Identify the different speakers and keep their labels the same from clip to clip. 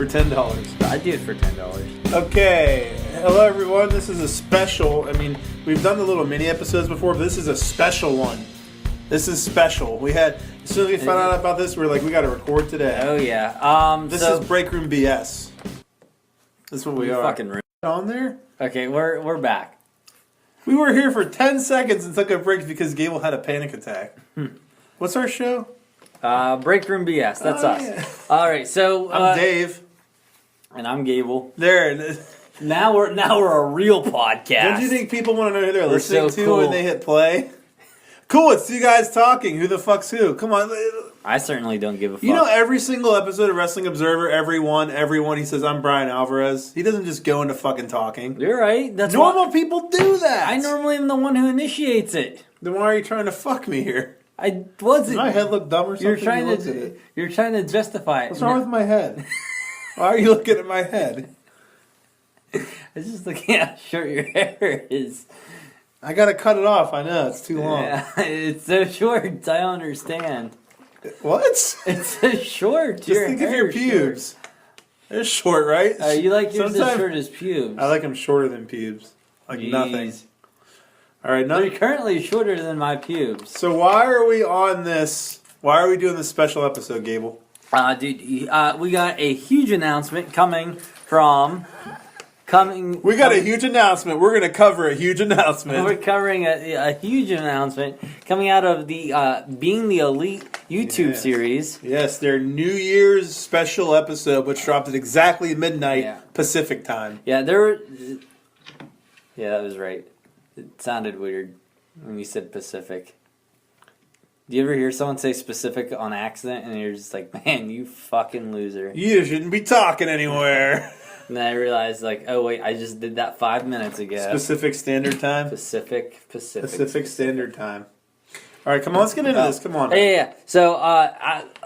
Speaker 1: for $10.
Speaker 2: I'd do it for $10.
Speaker 1: Okay. Hello, everyone. This is a special. I mean, we've done the little mini episodes before, but this is a special one. This is special. We had, as soon as we found out about this, we were like, we got to record today.
Speaker 2: Oh, yeah.
Speaker 1: This is Breakroom BS. This is what we are.
Speaker 2: Fucking rude.
Speaker 1: On there?
Speaker 2: Okay, we're back.
Speaker 1: We were here for 10 seconds and took a break because Gable had a panic attack. What's our show?
Speaker 2: Breakroom BS. That's us.
Speaker 1: Yeah.
Speaker 2: All right, so
Speaker 1: I'm Dave.
Speaker 2: And I'm Gable.
Speaker 1: There.
Speaker 2: Now we're a real podcast.
Speaker 1: Don't you think people want to know who they're listening to
Speaker 2: cool.
Speaker 1: when they hit play? Cool, it's you guys talking. Who the fuck's who? Come on.
Speaker 2: I certainly don't give a fuck.
Speaker 1: You know, every single episode of Wrestling Observer, everyone, he says, I'm Brian Alvarez. He doesn't just go into fucking talking.
Speaker 2: You're right. That's
Speaker 1: normal people do that.
Speaker 2: I normally am the one who initiates it.
Speaker 1: Then why are you trying to fuck me here?
Speaker 2: I wasn't.
Speaker 1: Does my head look dumb or something?
Speaker 2: You're trying to justify it.
Speaker 1: What's wrong with my head? Why are you looking at my head?
Speaker 2: I was just looking at how short your hair is.
Speaker 1: I gotta cut it off. I know, it's too long.
Speaker 2: Yeah, it's so short. I don't understand.
Speaker 1: What?
Speaker 2: It's so short.
Speaker 1: Just think of your pubes. They're short, right?
Speaker 2: You like yours as short as pubes.
Speaker 1: I like them shorter than pubes. Like nothing. All right,
Speaker 2: they're currently shorter than my pubes.
Speaker 1: So why are we on this? Why are we doing this special episode, Gable?
Speaker 2: Dude, we got a huge announcement coming. We
Speaker 1: got a huge announcement. We're going to cover a huge announcement.
Speaker 2: We're covering a huge announcement coming out of the Being the Elite YouTube series.
Speaker 1: Yes, their New Year's special episode, which dropped at exactly midnight Pacific time.
Speaker 2: Yeah, that was right. It sounded weird when you said Pacific. Do you ever hear someone say specific on accident and you're just like, man, you fucking loser.
Speaker 1: You shouldn't be talking anywhere.
Speaker 2: And then I realized, like, oh, wait, I just did that 5 minutes ago.
Speaker 1: Pacific Standard Time?
Speaker 2: Pacific
Speaker 1: Standard Time. All right, come on, let's get into this. Come on.
Speaker 2: Yeah. So,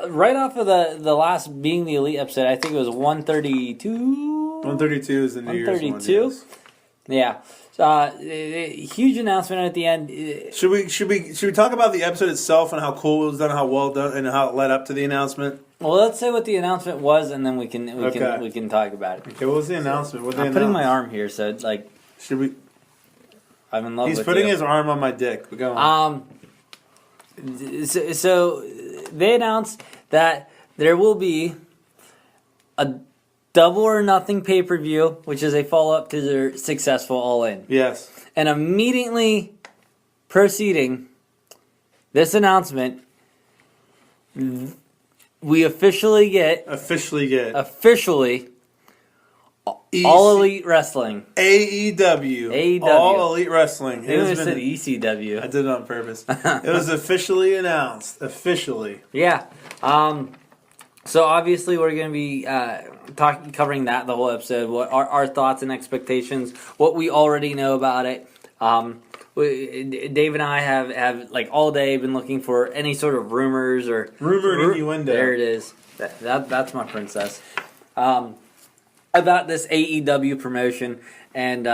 Speaker 2: right off of the last Being the Elite episode, I think it was 132?
Speaker 1: 132 is the New Year's one. 132?
Speaker 2: Yeah. Huge announcement at the end.
Speaker 1: Should we talk about the episode itself and how cool it was done, how well done, and how it led up to the announcement?
Speaker 2: Well, let's say what the announcement was, and then we can talk about it.
Speaker 1: Okay, what was the announcement?
Speaker 2: I'm putting my arm here, so it's like.
Speaker 1: Should we?
Speaker 2: I'm in love with you.
Speaker 1: He's putting his arm on my dick. Go on.
Speaker 2: So they announced that there will be a Double or Nothing pay-per-view, which is a follow-up to their successful All In.
Speaker 1: Yes.
Speaker 2: And immediately preceding this announcement, we officially get All Elite Wrestling.
Speaker 1: AEW. All Elite Wrestling.
Speaker 2: I said ECW.
Speaker 1: I did it on purpose. It was officially announced. Officially.
Speaker 2: Yeah. So obviously we're going to be covering that the whole episode. What our thoughts and expectations, what we already know about it. Dave and I have like all day been looking for any sort of rumors or
Speaker 1: innuendo.
Speaker 2: There it is. That's my princess. About this AEW promotion and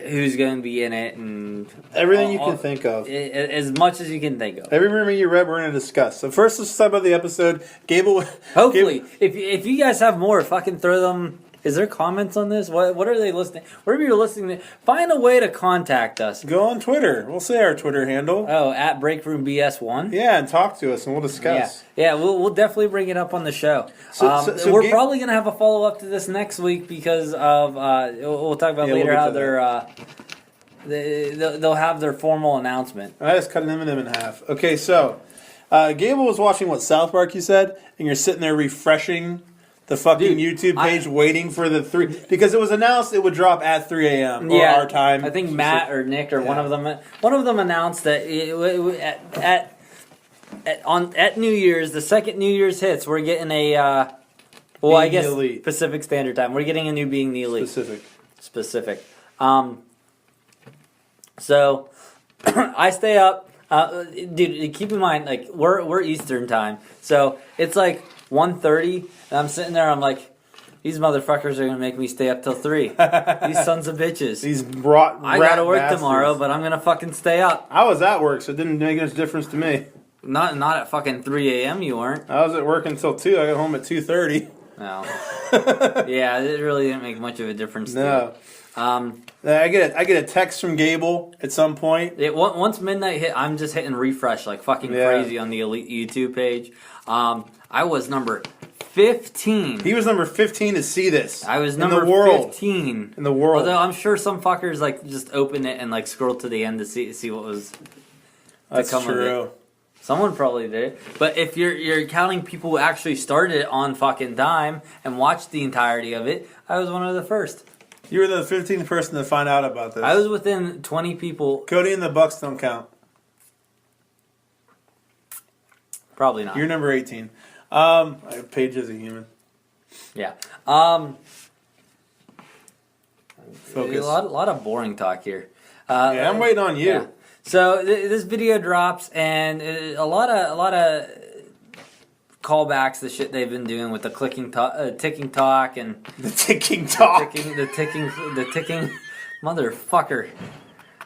Speaker 2: who's going to be in it and
Speaker 1: everything you can think of.
Speaker 2: As much as you can think of.
Speaker 1: Every rumor you read, we're going to discuss. So first, let's talk about the episode. Gable.
Speaker 2: Hopefully, if you guys have more, fucking throw them. Is there comments on this? What are they listening? Whatever you're listening to, find a way to contact us.
Speaker 1: Go on Twitter. We'll say our Twitter handle.
Speaker 2: Oh, at Breakroom BS1.
Speaker 1: Yeah, and talk to us, and we'll discuss.
Speaker 2: Yeah, we'll definitely bring it up on the show. So we're probably gonna have a follow up to this next week because of we'll talk about later how they'll have their formal announcement.
Speaker 1: I just cut them in half. Okay, so Gable was watching South Park, you said, and you're sitting there refreshing the fucking YouTube page, waiting for the 3... Because it was announced it would drop at 3 a.m. or our time.
Speaker 2: I think Matt or Nick or one of them announced that at New Year's, the second New Year's hits, we're getting a... I guess Pacific Standard Time. We're getting a new Being the Elite. Specific. So, I stay up. Dude, keep in mind, like, we're Eastern Time. So, it's like 1:30, and I'm sitting there, I'm like, these motherfuckers are going to make me stay up till 3. These sons of bitches. I got to work tomorrow, but I'm going to fucking stay up.
Speaker 1: I was at work, so it didn't make much difference to me.
Speaker 2: Not at fucking 3 a.m. you weren't.
Speaker 1: I was at work until 2. I got home at 2:30.
Speaker 2: No. Yeah, it really didn't make much of a difference.
Speaker 1: No. I get a text from Gable at some point.
Speaker 2: Once midnight hit, I'm just hitting refresh like fucking crazy on the Elite YouTube page. I was number 15.
Speaker 1: He was number 15 to see this.
Speaker 2: I was number 15
Speaker 1: in the world.
Speaker 2: Although I'm sure some fuckers like just opened it and like scrolled to the end to see what was.
Speaker 1: That's true.
Speaker 2: Someone probably did it. But if you're counting people who actually started it on fucking time and watched the entirety of it, I was one of the first.
Speaker 1: You were the 15th person to find out about this.
Speaker 2: I was within 20 people.
Speaker 1: Cody and the Bucks don't count.
Speaker 2: Probably not.
Speaker 1: You're number 18. Paige is a human.
Speaker 2: Yeah.
Speaker 1: Focus.
Speaker 2: A lot of boring talk here.
Speaker 1: Yeah, I'm waiting on you.
Speaker 2: Yeah. So this video drops, and a lot of callbacks to shit they've been doing with the ticking talk and
Speaker 1: the ticking talk,
Speaker 2: the ticking motherfucker,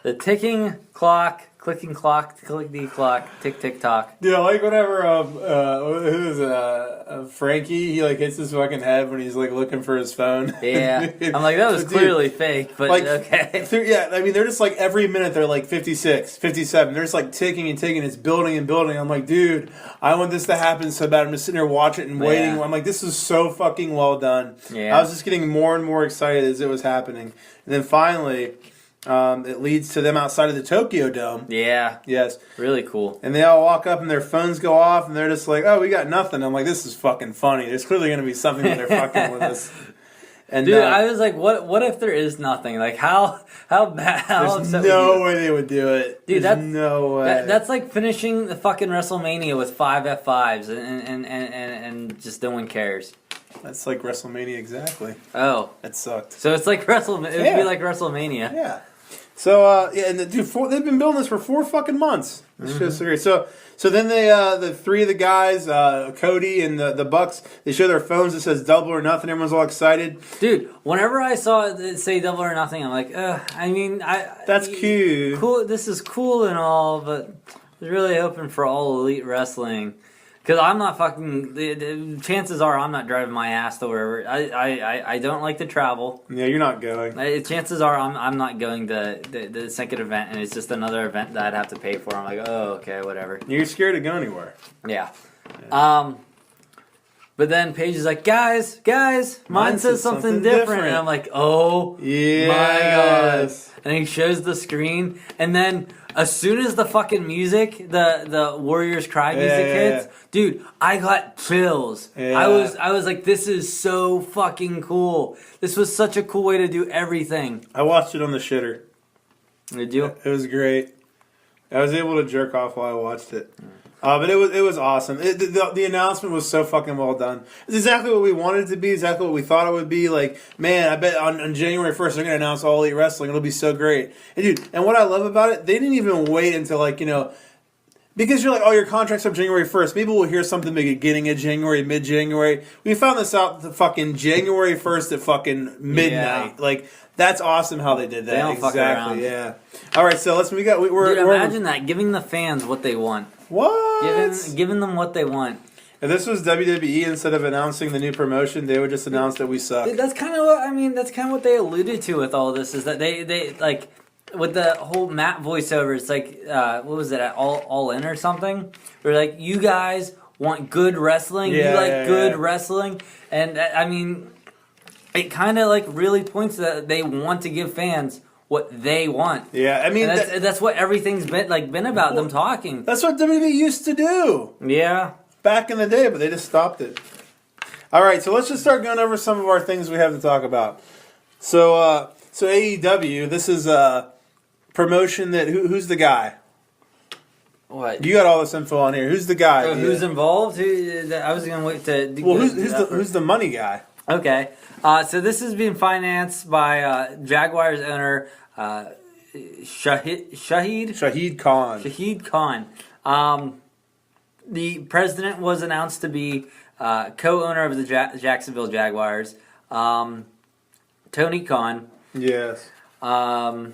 Speaker 2: the ticking clock, clicking clock, clickety clock, tick tock.
Speaker 1: Yeah, like whenever who's Frankie, he like hits his fucking head when he's like looking for his phone.
Speaker 2: Yeah, I'm like, that was clearly fake, but like, okay.
Speaker 1: Yeah, I mean, they're just like every minute they're like 56, 57. They're just like ticking and ticking. It's building and building. I'm like, dude, I want this to happen so bad. I'm just sitting there watching it and waiting. I'm like, this is so fucking well done.
Speaker 2: Yeah.
Speaker 1: I was just getting more and more excited as it was happening. And then finally, it leads to them outside of the Tokyo Dome.
Speaker 2: Yeah.
Speaker 1: Yes.
Speaker 2: Really cool.
Speaker 1: And they all walk up and their phones go off and they're just like, oh, we got nothing. I'm like, this is fucking funny. There's clearly going to be something when they're fucking with us. And
Speaker 2: dude, I was like, what if there is nothing? Like, how bad?
Speaker 1: There's no way they would do it.
Speaker 2: Dude,
Speaker 1: there's no way.
Speaker 2: That's like finishing the fucking WrestleMania with 5 F5s and just no one cares.
Speaker 1: That's like WrestleMania exactly.
Speaker 2: Oh.
Speaker 1: That sucked.
Speaker 2: So it's like WrestleMania. It would be like WrestleMania.
Speaker 1: Yeah. So, and they've been building this for 4 fucking months. It's just so great. So then they, the 3 of the guys, Cody and the Bucks, they show their phones. It says Double or Nothing. Everyone's all excited.
Speaker 2: Dude, whenever I saw it say Double or Nothing, I'm like,
Speaker 1: that's cute.
Speaker 2: Cool. This is cool and all, but I was really hoping for All Elite Wrestling. Because I'm not fucking. Chances are I'm not driving my ass to wherever. I don't like to travel.
Speaker 1: Yeah, you're not going.
Speaker 2: Chances are I'm not going to the second event, and it's just another event that I'd have to pay for. I'm like, oh, okay, whatever.
Speaker 1: You're scared to go anywhere.
Speaker 2: Yeah. But then Paige is like, guys, mine says something different. And I'm like, oh,
Speaker 1: yes.
Speaker 2: My God. And he shows the screen, and then as soon as the fucking music, the Warriors Cry music hits, dude, I got chills.
Speaker 1: Yeah.
Speaker 2: I was like, this is so fucking cool. This was such a cool way to do everything.
Speaker 1: I watched it on the shitter.
Speaker 2: Did you?
Speaker 1: It was great. I was able to jerk off while I watched it. But it was awesome. The announcement was so fucking well done. It's exactly what we wanted it to be, exactly what we thought it would be. Like, man, I bet on January 1st they're going to announce All Elite Wrestling. It'll be so great. And dude, and what I love about it, they didn't even wait until because you're like, oh, your contract's up January 1st. Maybe we'll hear something beginning of January, mid-January. We found this out the fucking January 1st at fucking midnight. Yeah. Like, that's awesome how they did that.
Speaker 2: They don't fuck around.
Speaker 1: Yeah. All right, so
Speaker 2: dude, imagine that, giving the fans what they want.
Speaker 1: What?
Speaker 2: Giving them what they want.
Speaker 1: If this was WWE, instead of announcing the new promotion, they would just announce that we suck.
Speaker 2: Dude, that's kind of what they alluded to with all this, is that they like, with the whole Matt voiceover, it's like, what was it, All In or something? Where like, you guys want good wrestling, good wrestling, and I mean, it kind of like really points to that they want to give fans what they want.
Speaker 1: Yeah, I mean,
Speaker 2: that's what everything's been about, them talking.
Speaker 1: That's what WWE used to do.
Speaker 2: Yeah.
Speaker 1: Back in the day, but they just stopped it. All right, so let's just start going over some of our things we have to talk about. So AEW, this is a promotion that who's the guy?
Speaker 2: What?
Speaker 1: You got all this info on here. Who's the guy?
Speaker 2: Who's involved? I was gonna wait to.
Speaker 1: Well, who's the money guy?
Speaker 2: Okay, so this is being financed by Jaguars owner Shahid
Speaker 1: Khan.
Speaker 2: Shahid Khan. The president was announced to be co-owner of the Jacksonville Jaguars. Tony Khan.
Speaker 1: Yes.
Speaker 2: Do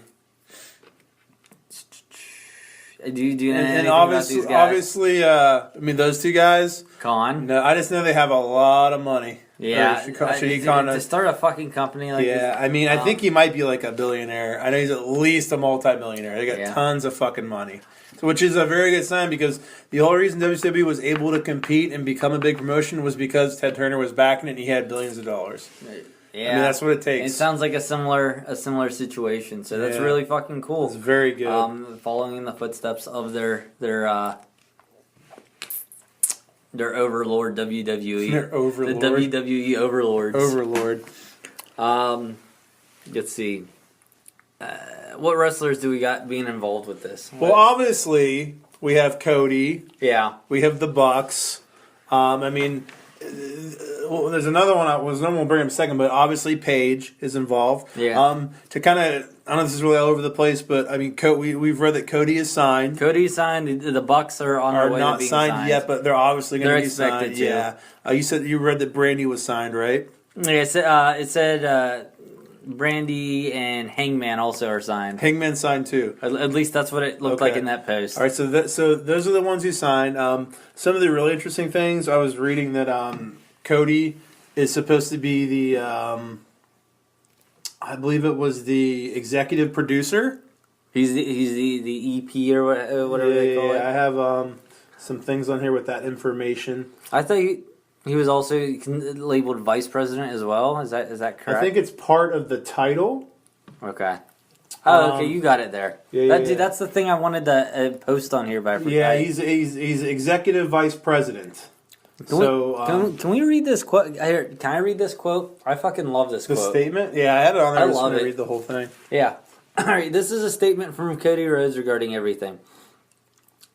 Speaker 2: you know anything
Speaker 1: obviously,
Speaker 2: about these guys?
Speaker 1: I mean, those two guys.
Speaker 2: Khan.
Speaker 1: No, I just know they have a lot of money.
Speaker 2: Yeah,
Speaker 1: Kinda,
Speaker 2: to start a fucking company like this.
Speaker 1: I mean, I think he might be like a billionaire. I know he's at least a multi-millionaire. They got tons of fucking money. So, which is a very good sign because the only reason WCW was able to compete and become a big promotion was because Ted Turner was backing it and he had billions of dollars.
Speaker 2: Yeah,
Speaker 1: I mean, that's what it takes.
Speaker 2: It sounds like a similar situation, so that's really fucking cool.
Speaker 1: It's very good.
Speaker 2: Following in the footsteps of their overlord WWE.
Speaker 1: Their overlord.
Speaker 2: The WWE overlords.
Speaker 1: Overlord.
Speaker 2: Let's see. What wrestlers do we got being involved with this?
Speaker 1: Well, obviously we have Cody.
Speaker 2: Yeah. We
Speaker 1: have the Bucks. I mean, well, there's another one. No one will bring him in a second, but obviously Paige is involved.
Speaker 2: Yeah.
Speaker 1: To kind of, I don't know if this is really all over the place, but I mean, we've read that Cody is signed.
Speaker 2: Cody's signed. The Bucks are on their way to being signed
Speaker 1: yet, but they're obviously going to be signed.
Speaker 2: To.
Speaker 1: Yeah. You read that Brandy was signed, right?
Speaker 2: Yeah. It said Brandy and Hangman also are signed.
Speaker 1: Hangman signed too.
Speaker 2: At least that's what it looked like in that post.
Speaker 1: All right, so those are the ones who signed. Some of the really interesting things, I was reading that Cody is supposed to be the, I believe it was the executive producer.
Speaker 2: He's the EP or whatever they call it.
Speaker 1: I have some things on here with that information.
Speaker 2: I thought he was also labeled vice president as well. Is that correct?
Speaker 1: I think it's part of the title.
Speaker 2: Okay. Oh, okay. You got it there.
Speaker 1: Dude,
Speaker 2: that's the thing I wanted to post on here, but
Speaker 1: he's executive vice president.
Speaker 2: Can we read this quote? Can I read this quote? I fucking love this quote.
Speaker 1: The statement? Yeah, I had it on there.
Speaker 2: I love it.
Speaker 1: Read the whole thing.
Speaker 2: Yeah. All right. This is a statement from Cody Rhodes regarding everything.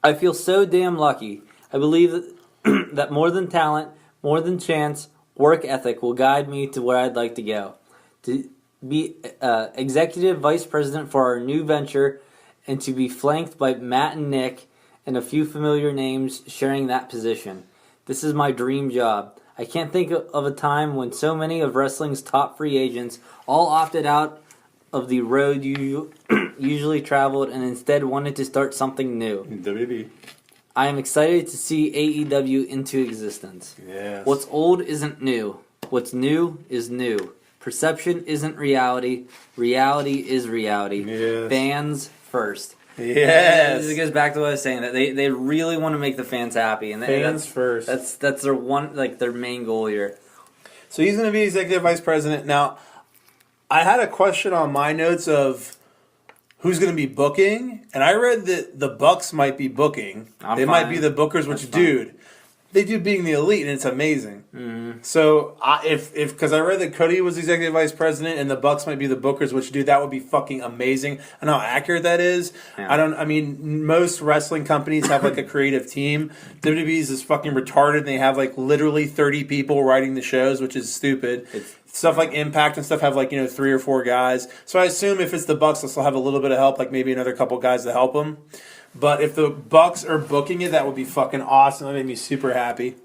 Speaker 2: I feel so damn lucky. I believe that more than talent, more than chance, work ethic will guide me to where I'd like to go. To be executive vice president for our new venture and to be flanked by Matt and Nick and a few familiar names sharing that position. This is my dream job. I can't think of a time when so many of wrestling's top free agents all opted out of the road you usually traveled and instead wanted to start something new.
Speaker 1: WB.
Speaker 2: I am excited to see AEW into existence.
Speaker 1: Yes.
Speaker 2: What's old isn't new. What's new is new. Perception isn't reality. Reality is reality.
Speaker 1: Yes.
Speaker 2: Fans first.
Speaker 1: Yes.
Speaker 2: It goes back to what I was saying, that they really want to make the fans happy, and
Speaker 1: fans first.
Speaker 2: That's their main goal here.
Speaker 1: So he's going to be executive vice president. Now, I had a question on my notes of who's going to be booking, and I read that the Bucks might be booking. They might be the bookers, which, dude, they do being the elite, and it's amazing. Mm-hmm. So, because I read that Cody was executive vice president, and the Bucks might be the bookers, which, dude, that would be fucking amazing. I know how accurate that is. Yeah. I mean, most wrestling companies have, like, a creative team. WWE's is fucking retarded, and they have, like, literally 30 people writing the shows, which is stupid. Stuff like Impact and stuff have, like, 3 or 4 guys. So I assume if it's the Bucks, they'll still have a little bit of help, like maybe another couple guys to help them. But if the Bucks are booking it, that would be fucking awesome. That made me super happy.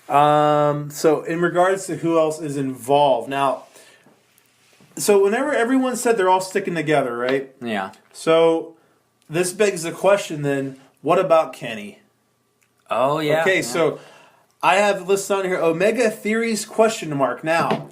Speaker 1: So in regards to who else is involved, now, so whenever everyone said they're all sticking together, right?
Speaker 2: Yeah.
Speaker 1: So this begs the question then, what about Kenny?
Speaker 2: Oh, yeah.
Speaker 1: Okay, so I have listed on here, Omega Theories ? Now,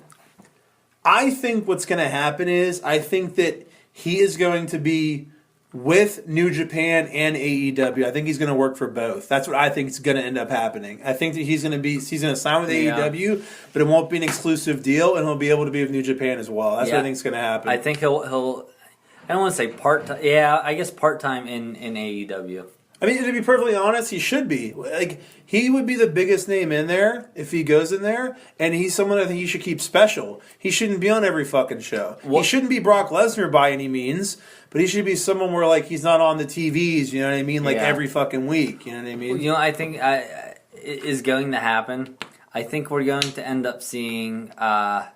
Speaker 1: I think what's going to happen is, I think that he is going to be with New Japan and AEW. I think he's going to work for both. That's what I think is going to end up happening. I think that he's going to sign with AEW, but it won't be an exclusive deal, and he'll be able to be with New Japan as well. That's what I think is going to happen.
Speaker 2: I think he'll I don't want to say part-time. Yeah, I guess part-time in AEW.
Speaker 1: I mean, to be perfectly honest, he should be. Like, he would be the biggest name in there if he goes in there, and he's someone I think you should keep special. He shouldn't be on every fucking show. He shouldn't be Brock Lesnar by any means, but he should be someone where, like, he's not on the TVs, you know what I mean? Like, every fucking week, you know what I mean?
Speaker 2: Well, I think is going to happen. I think we're going to end up seeing... are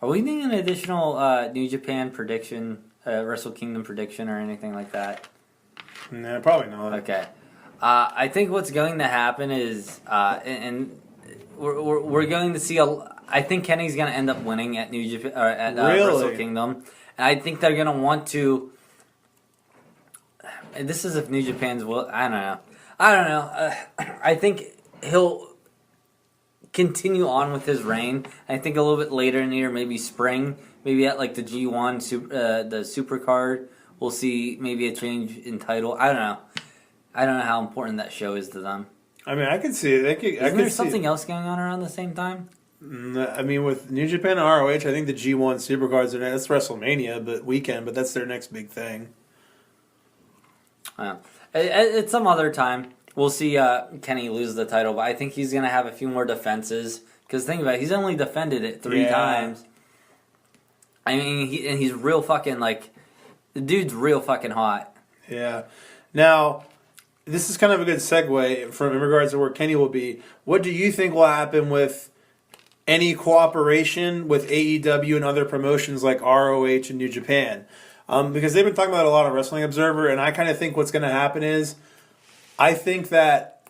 Speaker 2: we doing an additional New Japan prediction, Wrestle Kingdom prediction, or anything like that?
Speaker 1: No, probably not.
Speaker 2: Okay. I think what's going to happen is, and we're going to see I think Kenny's going to end up winning at New Japan or at Wrestle Kingdom, and I think they're going to want to. This is if New Japan's will. I don't know. I think continue on with his reign. I think a little bit later in the year, maybe spring, maybe at like the G1, the Super Card, we'll see maybe a change in title. I don't know. I don't know how important that show is to them.
Speaker 1: I mean, I can see it.
Speaker 2: Isn't there something else going on around the same time?
Speaker 1: I mean, with New Japan and ROH, I think the G1 Supercards are that's WrestleMania weekend, but that's their next big thing.
Speaker 2: At some other time, we'll see Kenny lose the title, but I think he's going to have a few more defenses. Because think about it, he's only defended it 3 times. I mean, he's real fucking, like, the dude's real fucking hot.
Speaker 1: Yeah. Now, this is kind of a good segue from in regards to where Kenny will be. What do you think will happen with any cooperation with AEW and other promotions like ROH and New Japan? Because they've been talking about it a lot on Wrestling Observer, and I kind of think what's going to happen is I think that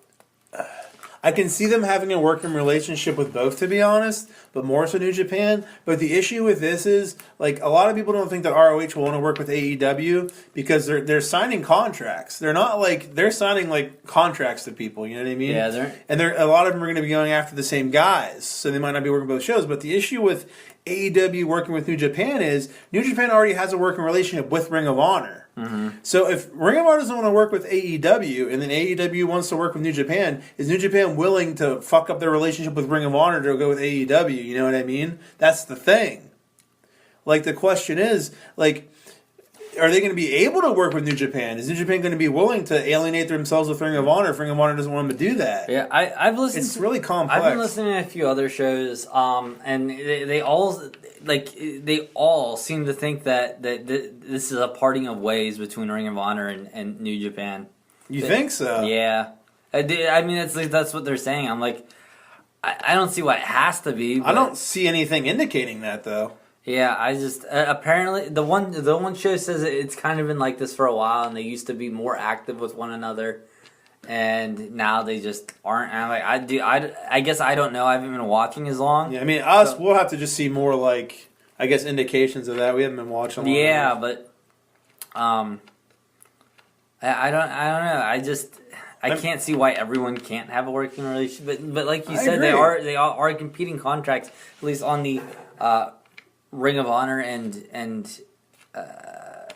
Speaker 1: I can see them having a working relationship with both, to be honest, but more so New Japan. But the issue with this is, like, a lot of people don't think that ROH will want to work with AEW because they're signing contracts. They're not like they're signing like contracts to people. You know what I mean?
Speaker 2: Yeah,
Speaker 1: a lot of them are going to be going after the same guys, so they might not be working both shows. But the issue with AEW working with New Japan is New Japan already has a working relationship with Ring of Honor. Mm-hmm. So if Ring of Honor doesn't want to work with AEW and then AEW wants to work with New Japan, is New Japan willing to fuck up their relationship with Ring of Honor to go with AEW? You know what I mean? That's the thing. Like, the question is, like, are they going to be able to work with New Japan? Is New Japan going to be willing to alienate themselves with Ring of Honor if Ring of Honor doesn't want them to do that?
Speaker 2: Yeah, I've listened.
Speaker 1: It's really complex.
Speaker 2: I've been listening to a few other shows, and they all seem to think that this is a parting of ways between Ring of Honor and New Japan.
Speaker 1: You think so?
Speaker 2: Yeah, I mean, that's what they're saying. I'm like, I don't see why it has to be.
Speaker 1: I don't see anything indicating that, though.
Speaker 2: Yeah, I just apparently the one show says it's kind of been like this for a while, and they used to be more active with one another, and now they just aren't. And I'm like, I guess I don't know. I haven't been watching as long.
Speaker 1: Yeah, I mean, we'll have to just see more like I guess indications of that. We haven't been watching. Long
Speaker 2: enough. But I don't know. I can't see why everyone can't have a working relationship. But like you said,
Speaker 1: agree.
Speaker 2: they are competing contracts, at least on the Ring of Honor and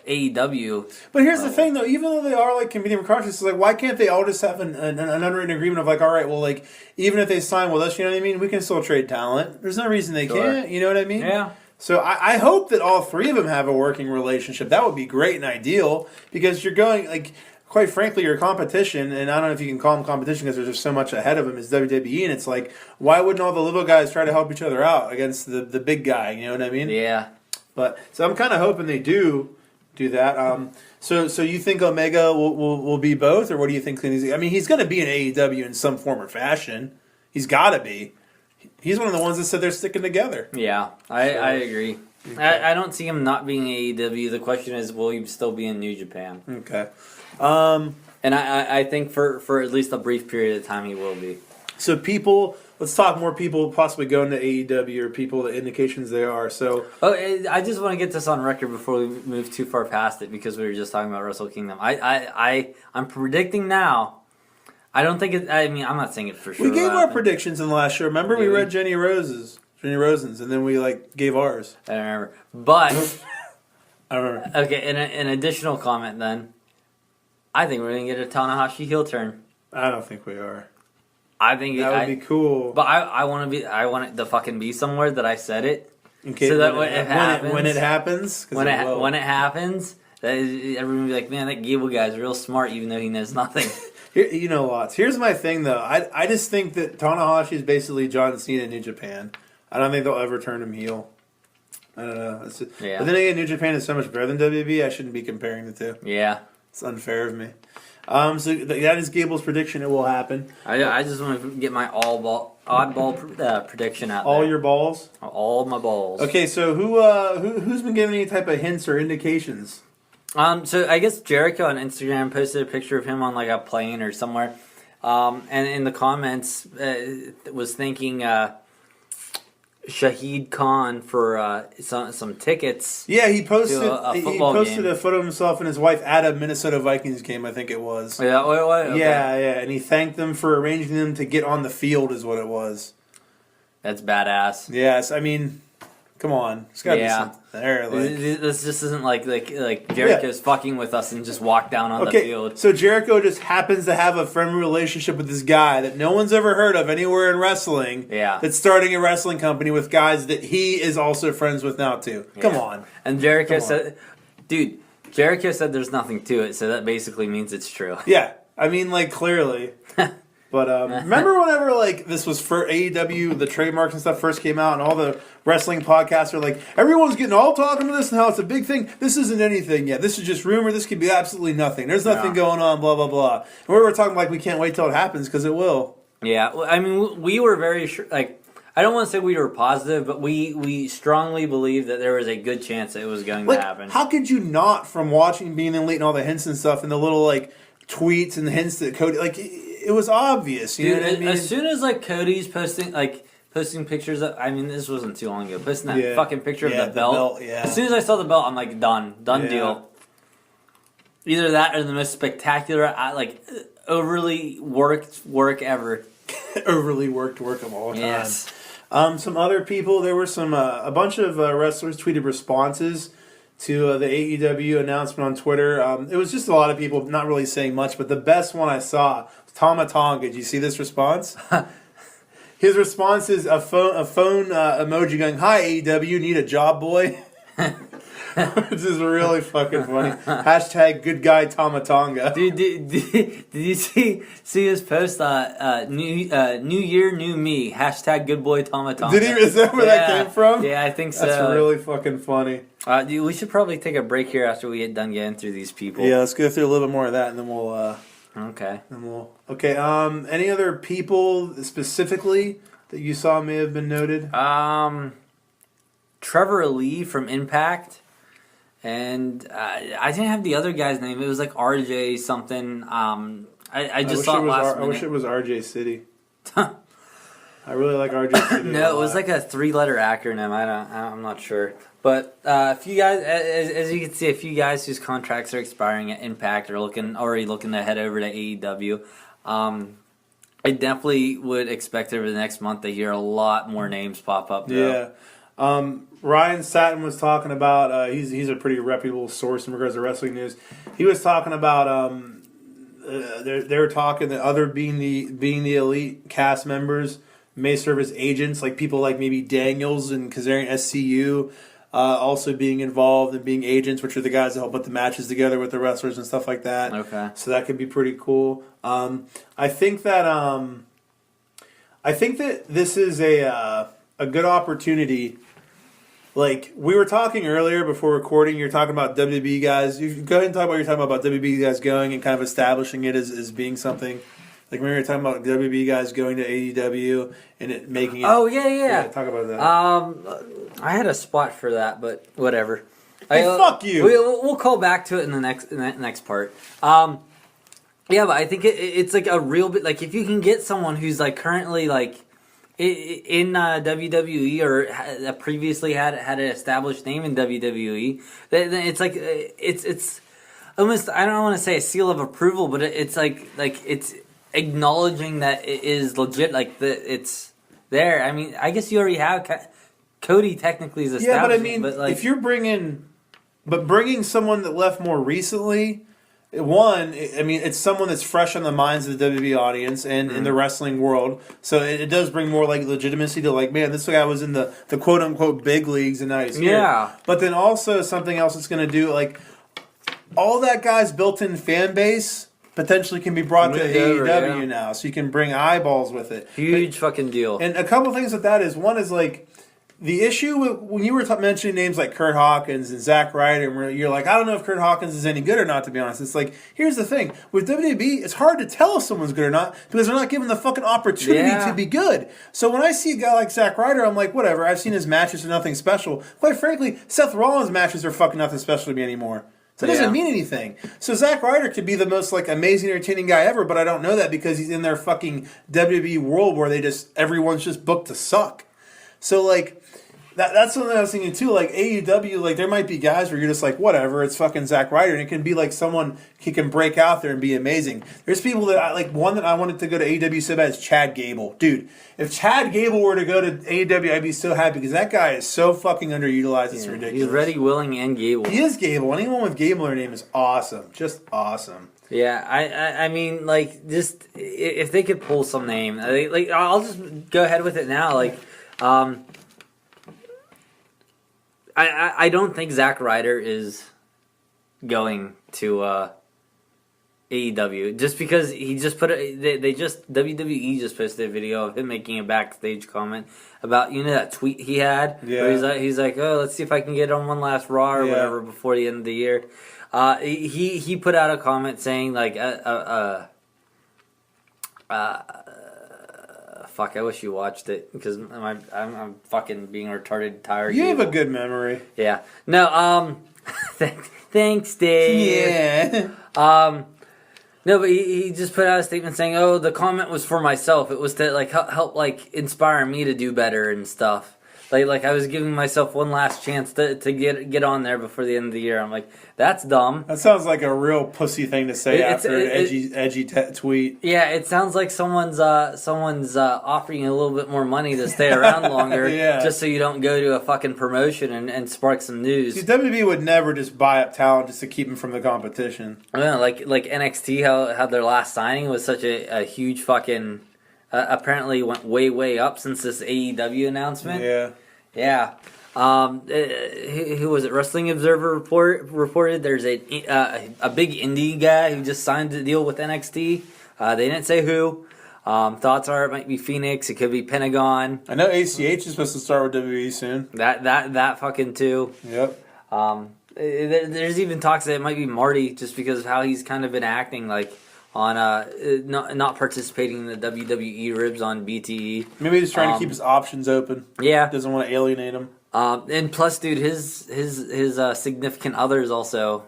Speaker 2: AEW.
Speaker 1: But here's the thing, though. Even though they are like competing for contracts, it's like, why can't they all just have an unwritten agreement of like, all right, well, like even if they sign with us, you know what I mean? We can still trade talent. There's no reason they can't. You know what I mean?
Speaker 2: Yeah.
Speaker 1: So I hope that all 3 of them have a working relationship. That would be great and ideal because you're going like. Quite frankly, your competition, and I don't know if you can call them competition because there's just so much ahead of them, is WWE, and it's like, why wouldn't all the little guys try to help each other out against the big guy? You know what I mean?
Speaker 2: Yeah.
Speaker 1: But so I'm kind of hoping they do that. So you think Omega will be both, or what do you think? I mean, he's going to be in AEW in some form or fashion. He's got to be. He's one of the ones that said they're sticking together.
Speaker 2: Yeah, I agree. Okay. I don't see him not being AEW. The question is, will he still be in New Japan?
Speaker 1: Okay.
Speaker 2: And I think for at least a brief period of time he will be.
Speaker 1: So let's talk more people possibly going to AEW or people, the indications they are. So
Speaker 2: I just want to get this on record before we move too far past it because we were just talking about Wrestle Kingdom. I'm predicting now. I don't think it. I mean, I'm not saying it for sure.
Speaker 1: We gave our predictions in the last show. Remember, we read Jenny Rosen's, and then we like gave ours.
Speaker 2: I don't remember, but
Speaker 1: I remember.
Speaker 2: Okay, an additional comment then. I think we're gonna get a Tanahashi heel turn.
Speaker 1: I don't think we are.
Speaker 2: I think
Speaker 1: that would be cool.
Speaker 2: But I want it to fucking be somewhere that I said it.
Speaker 1: Okay,
Speaker 2: so that when it happens,
Speaker 1: when
Speaker 2: it happens, everyone will be like, man, that Gable guy's real smart, even though he knows nothing.
Speaker 1: You know lots. Here's my thing, though. I just think that Tanahashi is basically John Cena in New Japan. I don't think they'll ever turn him heel. I don't know.
Speaker 2: Yeah.
Speaker 1: But then again, New Japan is so much better than WWE. I shouldn't be comparing the two.
Speaker 2: Yeah.
Speaker 1: It's unfair of me. So that is Gable's prediction. It will happen.
Speaker 2: I just want to get my oddball prediction out there.
Speaker 1: All your balls?
Speaker 2: All my balls.
Speaker 1: Okay, so who's been giving any type of hints or indications?
Speaker 2: So I guess Jericho on Instagram posted a picture of him on like a plane or somewhere. And in the comments was thanking Shahid Khan for some tickets.
Speaker 1: Yeah, he posted
Speaker 2: a football game.
Speaker 1: A photo of himself and his wife at a Minnesota Vikings game, I think it was.
Speaker 2: Yeah, what? Okay.
Speaker 1: Yeah, and he thanked them for arranging them to get on the field is what it was.
Speaker 2: That's badass.
Speaker 1: Yes, I mean, come on, there's gotta be something there. Like,
Speaker 2: this just isn't like Jericho's fucking with us and just walk down on the field.
Speaker 1: So Jericho just happens to have a friendly relationship with this guy that no one's ever heard of anywhere in wrestling.
Speaker 2: Yeah,
Speaker 1: that's starting a wrestling company with guys that he is also friends with now too. Yeah. Come on.
Speaker 2: And Jericho said, "Dude, Jericho said there's nothing to it, so that basically means it's true."
Speaker 1: Yeah, I mean, like clearly. But remember whenever like this was for AEW, the trademarks and stuff first came out, and all the wrestling podcasts are like, everyone's getting all talking to this and how it's a big thing. This isn't anything yet. This is just rumor. This could be absolutely nothing. There's nothing going on. Blah blah blah. And we were talking like we can't wait till it happens because it will.
Speaker 2: Yeah, I mean, we were very sure. Like, I don't want to say we were positive, but we strongly believed that there was a good chance that it was going to happen.
Speaker 1: How could you not, from watching Being Elite and all the hints and stuff and the little like tweets and the hints that Cody like. It was obvious, you know what I mean?
Speaker 2: As soon as like Cody's posting pictures of, I mean, this wasn't too long ago, posting that fucking picture of the belt. As soon as I saw the belt, I'm like, done deal. Either that or the most spectacular, overly worked work ever.
Speaker 1: Overly worked work of all time.
Speaker 2: Yes.
Speaker 1: Some other people, there were some a bunch of wrestlers tweeted responses to the AEW announcement on Twitter. It was just a lot of people not really saying much, but the best one I saw was Tama Tonga. Did you see this response? His response is a phone emoji going, "Hi AEW, need a job, boy?" Which is really fucking funny. Hashtag good guy Tama Tonga.
Speaker 2: Dude, did you see his post? New year, new me. Hashtag good boy Tama Tonga.
Speaker 1: Did he? Is that where that came from?
Speaker 2: Yeah, I think so.
Speaker 1: That's really fucking funny.
Speaker 2: Dude, we should probably take a break here after we get done getting through these people.
Speaker 1: Yeah, let's go through a little bit more of that, and then we'll.
Speaker 2: Okay.
Speaker 1: Okay. Any other people specifically that you saw may have been noted?
Speaker 2: Trevor Lee from Impact. And I didn't have the other guy's name. It was like RJ something. I just saw it last minute.
Speaker 1: I wish it was RJ City. I really like RJ City.
Speaker 2: No, it was like a 3-letter acronym. I'm not sure. But a few guys, as you can see, a few guys whose contracts are expiring at Impact are already looking to head over to AEW. I definitely would expect over the next month to hear a lot more names pop up. Though.
Speaker 1: Yeah. Ryan Satin was talking about, he's a pretty reputable source in regards to wrestling news. He was talking about, they were talking that other being the elite cast members may serve as agents, like people like maybe Daniels and Kazarian SCU, also being involved and being agents, which are the guys that help put the matches together with the wrestlers and stuff like that.
Speaker 2: Okay.
Speaker 1: So that could be pretty cool. I think that this is a good opportunity. Like, we were talking earlier before recording, you're talking about WWE guys. You go ahead and talk about what you're talking about WWE guys going and kind of establishing it as being something. Like, when we were talking about WWE guys going to AEW and it making it...
Speaker 2: Oh, yeah.
Speaker 1: Talk about that.
Speaker 2: I had a spot for that, but whatever.
Speaker 1: Hey, fuck you!
Speaker 2: We'll call back to it in the next part. Yeah, but I think it's like a real bit... Like, if you can get someone who's, like, currently, like... in WWE or previously had an established name in WWE, then it's like it's almost, I don't want to say a seal of approval, but it's like it's acknowledging that it is legit, like it's there. I mean, I guess you already have Cody technically is established.
Speaker 1: Yeah, but I mean, if you're bringing someone that left more recently. One, I mean, it's someone that's fresh on the minds of the WWE audience and in the wrestling world. So it does bring more like legitimacy to like, man, this guy was in the quote unquote big leagues and now he's here.
Speaker 2: Yeah.
Speaker 1: But then also something else it's going to do, like all that guy's built-in fan base potentially can be brought to AEW now. So you can bring eyeballs with it.
Speaker 2: Huge fucking deal.
Speaker 1: And a couple things with that is, one is like, the issue with, when you were mentioning names like Kurt Hawkins and Zack Ryder, you're like, I don't know if Kurt Hawkins is any good or not, to be honest. It's like, here's the thing. With WWE, it's hard to tell if someone's good or not because they're not given the fucking opportunity to be good. So when I see a guy like Zack Ryder, I'm like, whatever. I've seen his matches, are nothing special. Quite frankly, Seth Rollins' matches are fucking nothing special to me anymore. So it doesn't mean anything. So Zack Ryder could be the most like amazing, entertaining guy ever, but I don't know that because he's in their fucking WWE world where everyone's just booked to suck. So like... That's something I was thinking too. Like AEW, like there might be guys where you're just like, whatever, it's fucking Zack Ryder, and it can be like someone he can break out there and be amazing. There's people that I like. One that I wanted to go to AEW so bad is Chad Gable, dude. If Chad Gable were to go to AEW, I'd be so happy because that guy is so fucking underutilized. It's ridiculous.
Speaker 2: He's ready, willing, and Gable.
Speaker 1: He is Gable. Anyone with Gable in their name is awesome. Just awesome.
Speaker 2: Yeah, I mean, like, just if they could pull some name, like, I'll just go ahead with it now. Like, I don't think Zack Ryder is going to AEW just because he just put WWE just posted a video of him making a backstage comment about that tweet he had.
Speaker 1: Yeah,
Speaker 2: where he's like, oh, let's see if I can get on one last Raw or whatever before the end of the year. He put out a comment saying like fuck, I wish you watched it because I'm fucking being retarded tired.
Speaker 1: You have a good memory.
Speaker 2: Yeah. No, thanks, Dave.
Speaker 1: Yeah.
Speaker 2: No, but he just put out a statement saying, "Oh, the comment was for myself. It was to like help like inspire me to do better and stuff. Like I was giving myself one last chance to get on there before the end of the year." I'm like, that's dumb.
Speaker 1: That sounds like a real pussy thing to say after an edgy tweet.
Speaker 2: Yeah, it sounds like someone's offering you a little bit more money to stay around longer, just so you don't go to a fucking promotion and spark some news.
Speaker 1: See, WWE would never just buy up talent just to keep them from the competition.
Speaker 2: Yeah, like NXT, how their last signing was such a huge fucking. Apparently went way up since this AEW announcement. Yeah. Who was it? Wrestling Observer reported there's a big indie guy who just signed a deal with NXT. They didn't say who. Thoughts are it might be Phoenix. It could be Pentagon.
Speaker 1: I know ACH is supposed to start with WWE soon.
Speaker 2: That fucking too.
Speaker 1: Yep.
Speaker 2: There's even talks that it might be Marty just because of how he's kind of been acting like. On not participating in the WWE ribs on BTE.
Speaker 1: Maybe he's trying to keep his options open.
Speaker 2: Yeah,
Speaker 1: doesn't want to alienate him.
Speaker 2: And plus, dude, his significant other is also.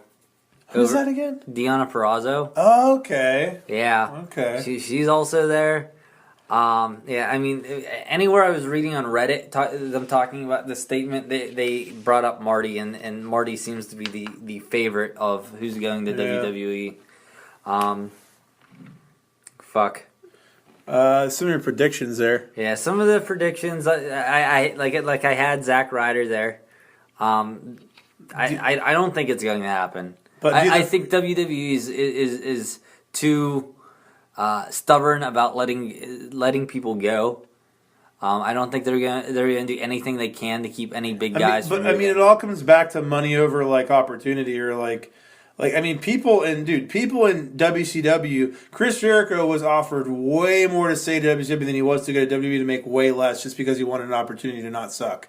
Speaker 1: Who's that again?
Speaker 2: Deonna Purrazzo.
Speaker 1: Oh, okay.
Speaker 2: Yeah.
Speaker 1: Okay.
Speaker 2: She's also there. Yeah, I mean, anywhere I was reading on Reddit, them talking about the statement, they brought up Marty, and Marty seems to be the favorite of who's going to WWE. Fuck.
Speaker 1: Some of your predictions there.
Speaker 2: Yeah, some of the predictions. I like I had Zack Ryder there. I don't think it's going to happen. But I think WWE is too stubborn about letting people go. I don't think they're gonna do anything they can to keep any big guys.
Speaker 1: It all comes back to money over like opportunity or like. People in WCW, Chris Jericho was offered way more to say to WCW than he was to go to WWE to make way less just because he wanted an opportunity to not suck.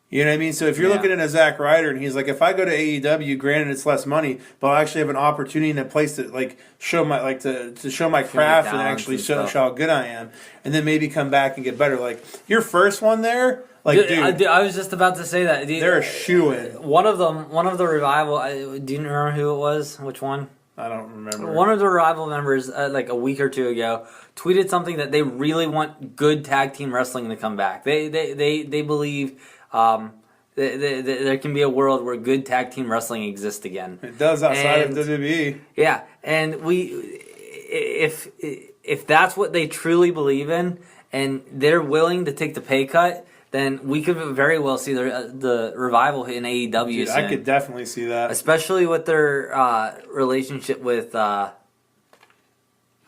Speaker 1: You know what I mean? So if you're looking at a Zack Ryder and he's like, if I go to AEW, granted it's less money, but I'll actually have an opportunity in a place to like show my to show my craft and actually show how good I am, and then maybe come back and get better. Like your first one there. Like, dude,
Speaker 2: I was just about to say that. Dude,
Speaker 1: they're a shoo-in.
Speaker 2: One of the Revival. Do you remember who it was? Which one?
Speaker 1: I don't remember.
Speaker 2: One of the Revival members, like a week or two ago, tweeted something that they really want good tag team wrestling to come back. They believe there can be a world where good tag team wrestling exists again.
Speaker 1: It does outside of WWE.
Speaker 2: Yeah, and if that's what they truly believe in, and they're willing to take the pay cut. Then we could very well see the Revival in AEW.
Speaker 1: Dude, I could definitely see that,
Speaker 2: especially with their relationship with Cody.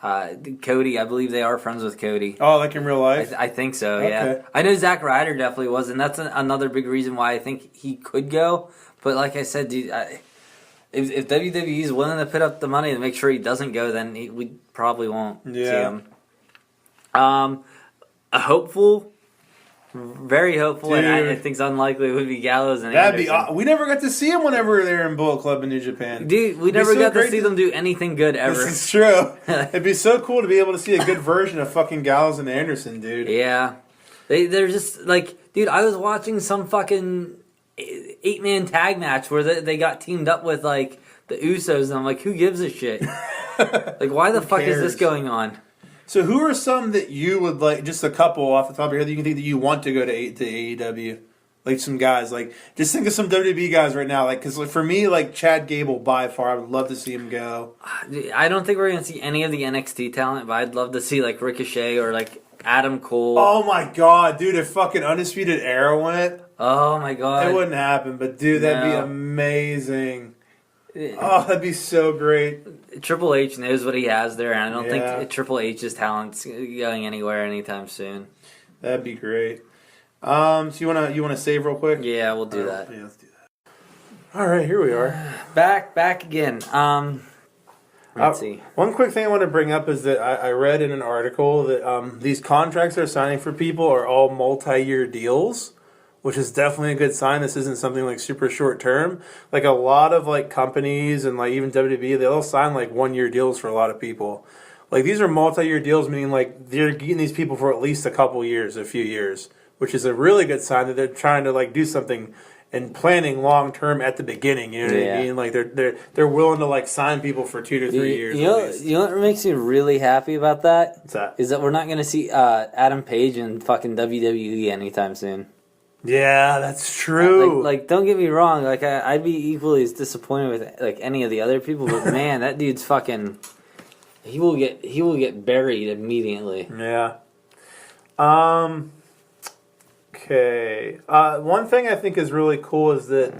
Speaker 2: I believe they are friends with Cody.
Speaker 1: Oh, like in real life?
Speaker 2: I think so.
Speaker 1: Okay.
Speaker 2: Yeah, I know Zack Ryder definitely was, and that's another big reason why I think he could go. But like I said, dude, if WWE is willing to put up the money to make sure he doesn't go, then we probably won't see him. A hopeful. Very hopeful,
Speaker 1: dude.
Speaker 2: And I think it's unlikely it would be Gallows and
Speaker 1: That'd
Speaker 2: Anderson.
Speaker 1: be. We never got to see him whenever they were in Bullet Club in New Japan.
Speaker 2: Dude, we never got to see them do anything good ever.
Speaker 1: This is true. It'd be so cool to be able to see a good version of fucking Gallows and Anderson, dude.
Speaker 2: Yeah. They're just like, dude, I was watching some fucking 8-man tag match where they got teamed up with like the Usos, and I'm like, who gives a shit? Like, why the fuck is this going on?
Speaker 1: So who are some that you would like, just a couple off the top of your head that you can think that you want to go to AEW? Like some guys, like just think of some WWE guys right now, like because like, for me, like Chad Gable by far, I would love to see him go.
Speaker 2: I don't think we're gonna see any of the NXT talent, but I'd love to see like Ricochet or like Adam Cole.
Speaker 1: Oh my god, dude! If fucking Undisputed Era went,
Speaker 2: oh my god,
Speaker 1: it wouldn't happen. But dude, that'd be amazing. Oh, that'd be so great.
Speaker 2: Triple H knows what he has there, and I don't think Triple H's talent's going anywhere anytime soon.
Speaker 1: That'd be great. So you wanna save real quick?
Speaker 2: Yeah, we'll do that.
Speaker 1: Yeah, let's do that. All right, here we are.
Speaker 2: Back again. Let's see.
Speaker 1: One quick thing I want to bring up is that I read in an article that these contracts they're signing for people are all multi-year deals, which is definitely a good sign. This isn't something like super short term. Like a lot of like companies and like even WWE, they'll sign like 1-year deals for a lot of people. Like these are multi-year deals, meaning like they're getting these people for at least a few years, which is a really good sign that they're trying to like do something and planning long term at the beginning. You know what I mean? Like they're willing to like sign people for 2 to 3 years.
Speaker 2: You know what makes me really happy about that?
Speaker 1: What's that?
Speaker 2: Is that we're not going to see Adam Page in fucking WWE anytime soon.
Speaker 1: Yeah, that's true.
Speaker 2: Like don't get me wrong. Like I'd be equally as disappointed with like any of the other people, but man, that dude's fucking. He will get buried immediately.
Speaker 1: Yeah. Okay. One thing I think is really cool is that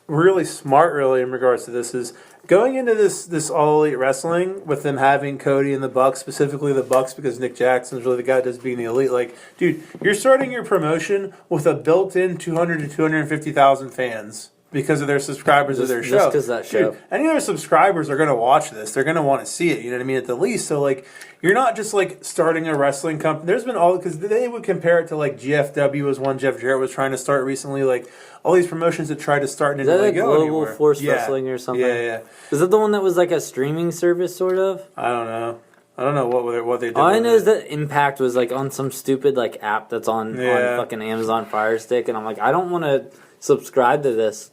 Speaker 1: really smart, really, in regards to this is going into this All Elite Wrestling with them having Cody and the Bucks, specifically the Bucks, because Nick Jackson's really the guy that does being the Elite. Like, dude, you're starting your promotion with a built-in 200 to 250,000 fans. Because of their subscribers of their show.
Speaker 2: Just because that show.
Speaker 1: Dude, any of their subscribers are going to watch this. They're going to want to see it. You know what I mean? At the least. So, like, you're not just, like, starting a wrestling company. There's been all... Because they would compare it to, like, GFW was one Jeff Jarrett was trying to start recently. Like, all these promotions that tried to start and didn't really go anywhere.
Speaker 2: Global Force Wrestling or something?
Speaker 1: Yeah.
Speaker 2: Is that the one that was, like, a streaming service, sort of?
Speaker 1: I don't know what they did.
Speaker 2: All I know is that Impact was, like, on some stupid, like, app that's on fucking Amazon Fire Stick. And I'm like, I don't want to subscribe to this.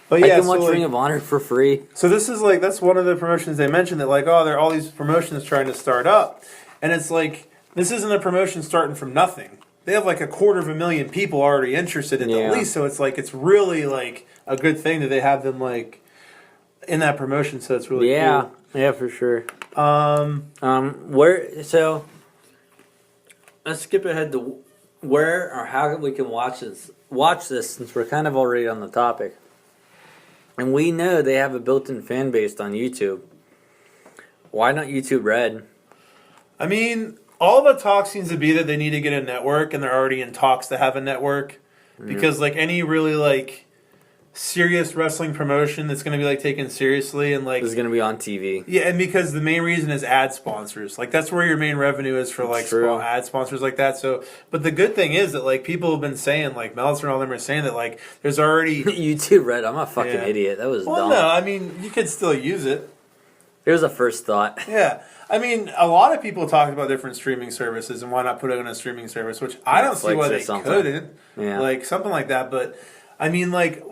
Speaker 1: But yeah,
Speaker 2: I can watch Ring of Honor for free.
Speaker 1: So this is like that's one of the promotions they mentioned that like there are all these promotions trying to start up, and it's like this isn't a promotion starting from nothing. They have like 250,000 people already interested in the least, so it's like it's really like a good thing that they have them like in that promotion. So it's really cool.
Speaker 2: Yeah, for sure. So let's skip ahead to where or how we can watch this since we're kind of already on the topic. And we know they have a built-in fan base on YouTube. Why not YouTube Red?
Speaker 1: I mean, all the talk seems to be that they need to get a network, and they're already in talks to have a network. Because, like, any really, like, serious wrestling promotion that's going to be, like, taken seriously and, like...
Speaker 2: Is going to be on TV.
Speaker 1: Yeah, and because the main reason is ad sponsors. Like, that's where your main revenue is for, like, ad sponsors like that. So, but the good thing is that, like, people have been saying, like, Meltzer and all them are saying that, like, there's already...
Speaker 2: YouTube Red, I'm a fucking idiot. That was dumb.
Speaker 1: Well, no, I mean, you could still use it.
Speaker 2: Here's a first thought.
Speaker 1: Yeah. I mean, a lot of people talked about different streaming services and why not put it on a streaming service, which I don't see why they couldn't.
Speaker 2: Yeah.
Speaker 1: Like, something like that. But, I mean, like...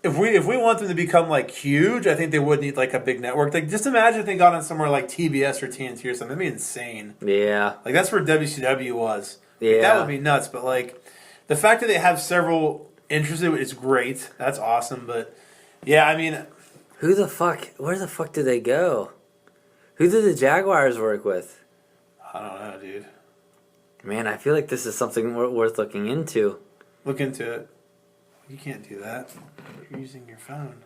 Speaker 1: If we want them to become like huge, I think they would need like a big network. Like just imagine if they got on somewhere like TBS or TNT or something. That'd be insane.
Speaker 2: Yeah.
Speaker 1: Like that's where WCW was.
Speaker 2: Yeah.
Speaker 1: Like, that would be nuts. But like the fact that they have several interested is great. That's awesome. But yeah, I mean,
Speaker 2: where the fuck did they go? Who did the Jaguars work with?
Speaker 1: I don't know, dude.
Speaker 2: Man, I feel like this is something worth looking into.
Speaker 1: Look into it. You can't do that. You're using your phone.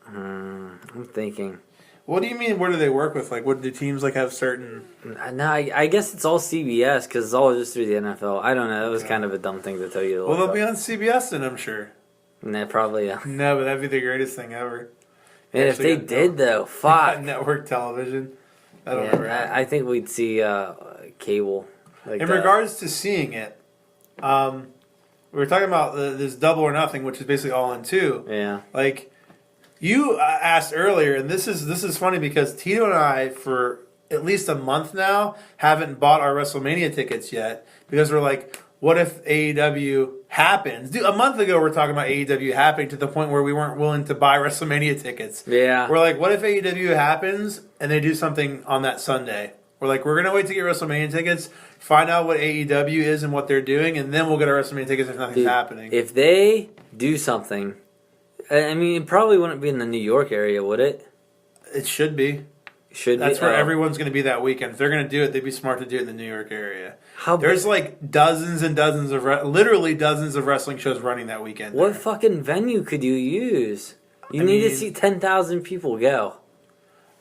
Speaker 2: I'm thinking.
Speaker 1: What do you mean? Where do they work with? Like, what do teams like have certain?
Speaker 2: No, I guess it's all CBS because it's all just through the NFL. I don't know. That was kind of a dumb thing to tell you.
Speaker 1: Well, they'll be on CBS then, I'm sure.
Speaker 2: Nah, probably.
Speaker 1: No, but that'd be the greatest thing ever.
Speaker 2: And if they did, though, fuck.
Speaker 1: Network television. That'll never happen.
Speaker 2: I think we'd see cable. Like
Speaker 1: in regards to seeing it, we were talking about this Double or Nothing, which is basically all in two.
Speaker 2: Yeah.
Speaker 1: Like, you asked earlier, and this is funny because Tito and I, for at least a month now, haven't bought our WrestleMania tickets yet because we're like, what if AEW happens? Dude, a month ago, we're talking about AEW happening to the point where we weren't willing to buy WrestleMania tickets.
Speaker 2: Yeah.
Speaker 1: We're like, what if AEW happens and they do something on that Sunday? We're like, we're gonna wait to get WrestleMania tickets, find out what AEW is and what they're doing, and then we'll get our WrestleMania tickets if nothing's happening.
Speaker 2: If they do something, I mean, it probably wouldn't be in the New York area, would it?
Speaker 1: It should be.
Speaker 2: That's
Speaker 1: where everyone's going to be that weekend. If they're going to do it, they'd be smart to do it in the New York area. There's like dozens and dozens of literally dozens of wrestling shows running that weekend.
Speaker 2: What fucking venue could you use? You need to see 10,000 people go.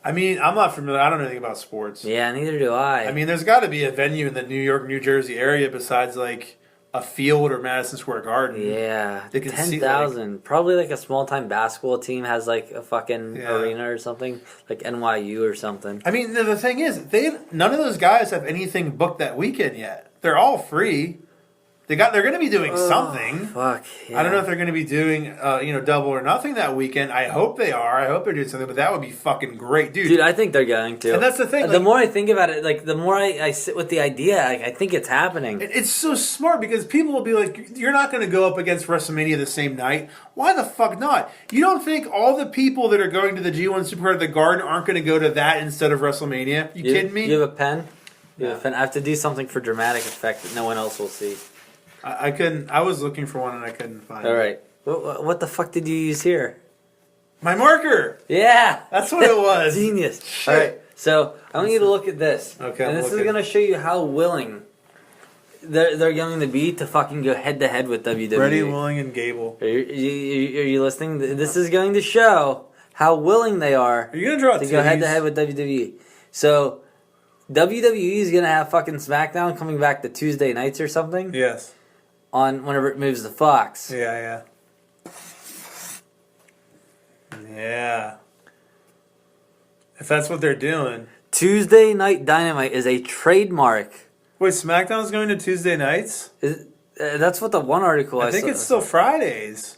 Speaker 1: I mean, I'm not familiar. I don't know anything about sports.
Speaker 2: Yeah, neither do I.
Speaker 1: I mean, there's got to be a venue in the New York, New Jersey area besides like a field or Madison Square Garden.
Speaker 2: Yeah, 10,000. Like, probably like a small time basketball team has like a fucking arena or something, like NYU or something.
Speaker 1: I mean, the thing is, none of those guys have anything booked that weekend yet. They're all free. They're going to be doing something.
Speaker 2: Fuck. Yeah.
Speaker 1: I don't know if they're going to be doing Double or Nothing that weekend. I hope they are. I hope they're doing something, but that would be fucking great, dude.
Speaker 2: Dude, I think they're going to.
Speaker 1: And that's the thing.
Speaker 2: The more I think about it, like the more I sit with the idea, like, I think it's happening.
Speaker 1: It's so smart because people will be like, "You're not going to go up against WrestleMania the same night. Why the fuck not? You don't think all the people that are going to the G1 Supercard of the Garden aren't going to go to that instead of WrestleMania? You kidding me?
Speaker 2: You have a pen? You have a pen? I have to do something for dramatic effect that no one else will see.
Speaker 1: I couldn't. I was looking for one and I couldn't find it.
Speaker 2: All right. What the fuck did you use here?
Speaker 1: My marker.
Speaker 2: Yeah.
Speaker 1: That's what it was.
Speaker 2: Genius.
Speaker 1: Shit.
Speaker 2: All right. So I want you to look at this.
Speaker 1: Okay.
Speaker 2: And this is going to show you how willing they're going to be to fucking go head to head with WWE.
Speaker 1: Ready, willing, and Gable.
Speaker 2: Are you listening? This is going to show how willing they are.
Speaker 1: Are you going to draw
Speaker 2: to go head to head with WWE? So WWE is going to have fucking SmackDown coming back to Tuesday nights or something.
Speaker 1: Yes.
Speaker 2: On whenever it moves to Fox.
Speaker 1: Yeah. If that's what they're doing.
Speaker 2: Tuesday Night Dynamite is a trademark.
Speaker 1: Wait, SmackDown's going to Tuesday nights?
Speaker 2: That's what the one article I
Speaker 1: think
Speaker 2: saw.
Speaker 1: it's still Fridays.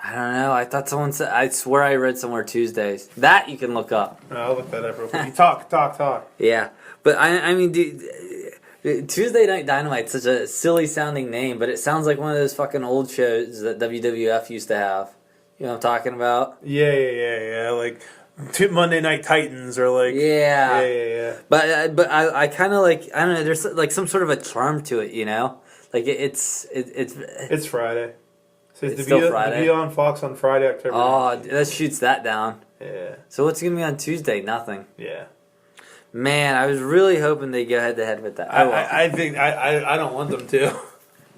Speaker 2: I don't know. I thought someone said. I swear I read somewhere Tuesdays. That you can look up.
Speaker 1: I'll look that up real quick. Talk.
Speaker 2: Yeah, but I mean, dude. Tuesday Night Dynamite's such a silly sounding name, but it sounds like one of those fucking old shows that WWF used to have. You know what I'm talking about?
Speaker 1: Yeah. Like Monday Night Titans or like
Speaker 2: Yeah. But I kind of like, I don't know. There's like some sort of a charm to it, you know. Like it's
Speaker 1: Friday. So
Speaker 2: it's still Friday.
Speaker 1: To be on Fox on Friday, October.
Speaker 2: Oh, that shoots that down.
Speaker 1: Yeah.
Speaker 2: So what's gonna be on Tuesday? Nothing.
Speaker 1: Yeah.
Speaker 2: Man, I was really hoping they'd go head to head with that.
Speaker 1: I think I don't want them to.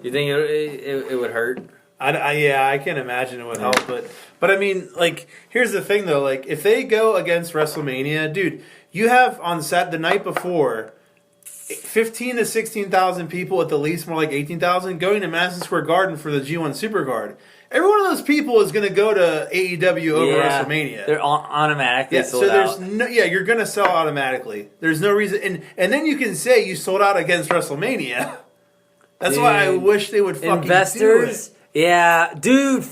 Speaker 2: You think it would hurt?
Speaker 1: I can't imagine it would help, but I mean, like, here's the thing though, like, if they go against WrestleMania, dude, you have on the night before 15 to 16,000 people at the least, more like 18,000, going to Madison Square Garden for the G1 Supercard. Every one of those people is going to go to AEW over WrestleMania.
Speaker 2: They're automatically sold
Speaker 1: out.
Speaker 2: So
Speaker 1: you're going to sell automatically. There's no reason, and then you can say you sold out against WrestleMania. That's why I wish they would fucking
Speaker 2: investors.
Speaker 1: Do it.
Speaker 2: Yeah, dude,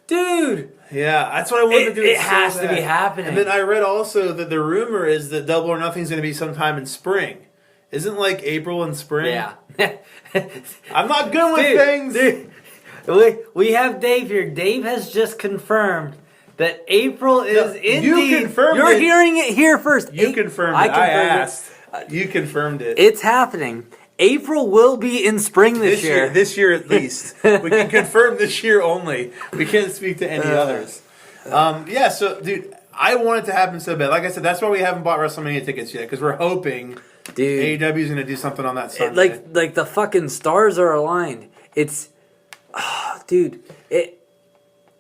Speaker 2: dude.
Speaker 1: Yeah, that's what I wanted to do.
Speaker 2: It has to be happening.
Speaker 1: And then I read also that the rumor is that Double or Nothing is going to be sometime in spring. Isn't like April and spring?
Speaker 2: Yeah.
Speaker 1: I'm not good with things.
Speaker 2: Dude. We have Dave here. Dave has just confirmed that April is indeed.
Speaker 1: You confirmed
Speaker 2: You're
Speaker 1: it.
Speaker 2: hearing it here first.
Speaker 1: You confirmed it. I asked. You confirmed it.
Speaker 2: It's happening. April will be in spring this year.
Speaker 1: This year at least. We can confirm this year only. We can't speak to any others. So, dude, I want it to happen so bad. Like I said, that's why we haven't bought WrestleMania tickets yet, because we're hoping AEW is going to do something on that Sunday.
Speaker 2: Like the fucking stars are aligned. It's...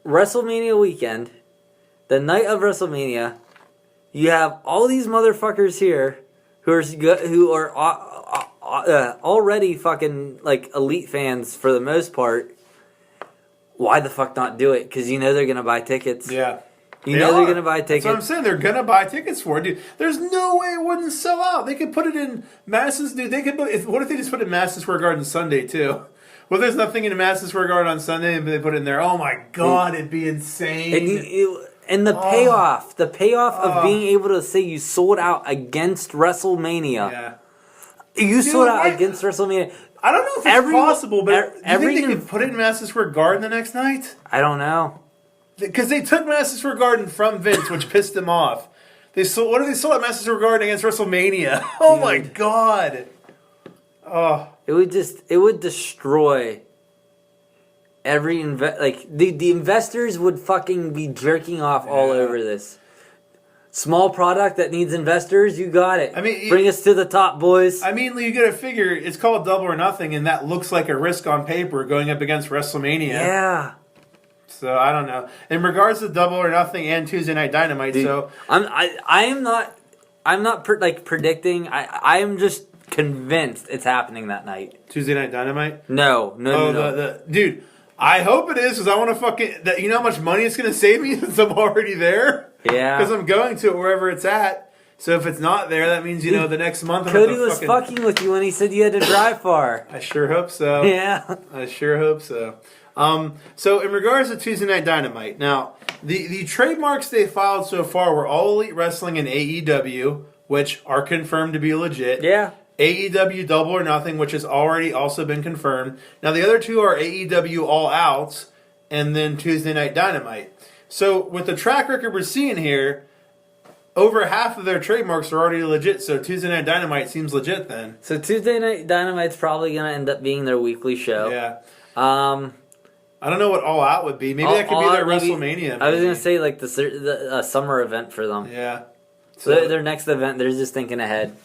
Speaker 2: WrestleMania weekend, the night of WrestleMania, you have all these motherfuckers here who are already fucking like elite fans for the most part. Why the fuck not do it? Because you know they're gonna buy tickets.
Speaker 1: Yeah.
Speaker 2: They're gonna buy tickets.
Speaker 1: That's what I'm saying. They're gonna buy tickets for it, dude. There's no way it wouldn't sell out. They could put it in Madison's. Dude, what if they just put it in Madison Square Garden Sunday too? Well, there's nothing in Madison Square Garden on Sunday, but they put it in there. Oh my God, it'd be insane.
Speaker 2: And the payoff of being able to say you sold out against WrestleMania.
Speaker 1: Yeah.
Speaker 2: You sold out against WrestleMania.
Speaker 1: I don't know if it's possible, but you think they could put it in Madison Square Garden the next night?
Speaker 2: I don't know.
Speaker 1: Because they took Madison Square Garden from Vince, which pissed him off. What did they sold at Madison Square Garden against WrestleMania? Oh my god! Oh,
Speaker 2: it would destroy every the investors would fucking be jerking off all over this. Small product that needs investors, you got it.
Speaker 1: I mean,
Speaker 2: bring us to the top, boys.
Speaker 1: I mean, you got to figure it's called Double or Nothing, and that looks like a risk on paper going up against WrestleMania.
Speaker 2: Yeah.
Speaker 1: So I don't know. In regards to Double or Nothing and Tuesday Night Dynamite,
Speaker 2: Dude,
Speaker 1: so
Speaker 2: I'm not predicting. I am just convinced it's happening that night.
Speaker 1: Tuesday Night Dynamite.
Speaker 2: No.
Speaker 1: Dude. I hope it is because I want to fucking. You know how much money it's going to save me since I'm already there.
Speaker 2: Yeah.
Speaker 1: Because I'm going to it wherever it's at. So if it's not there, that means the next month.
Speaker 2: Cody was fucking with you when he said you had to drive far.
Speaker 1: I sure hope so.
Speaker 2: Yeah.
Speaker 1: I sure hope so. So in regards to Tuesday Night Dynamite, now the trademarks they filed so far were All Elite Wrestling and AEW, which are confirmed to be legit.
Speaker 2: Yeah.
Speaker 1: AEW Double or Nothing, which has already also been confirmed. Now the other two are AEW All Out and then Tuesday Night Dynamite. So with the track record we're seeing here, over half of their trademarks are already legit. So Tuesday Night Dynamite seems legit then.
Speaker 2: So Tuesday Night Dynamite's probably going to end up being their weekly show.
Speaker 1: Yeah. I don't know what All Out would be. Maybe that could be their WrestleMania.
Speaker 2: I was going to say like the summer event for them.
Speaker 1: Yeah.
Speaker 2: So their next event, they're just thinking ahead.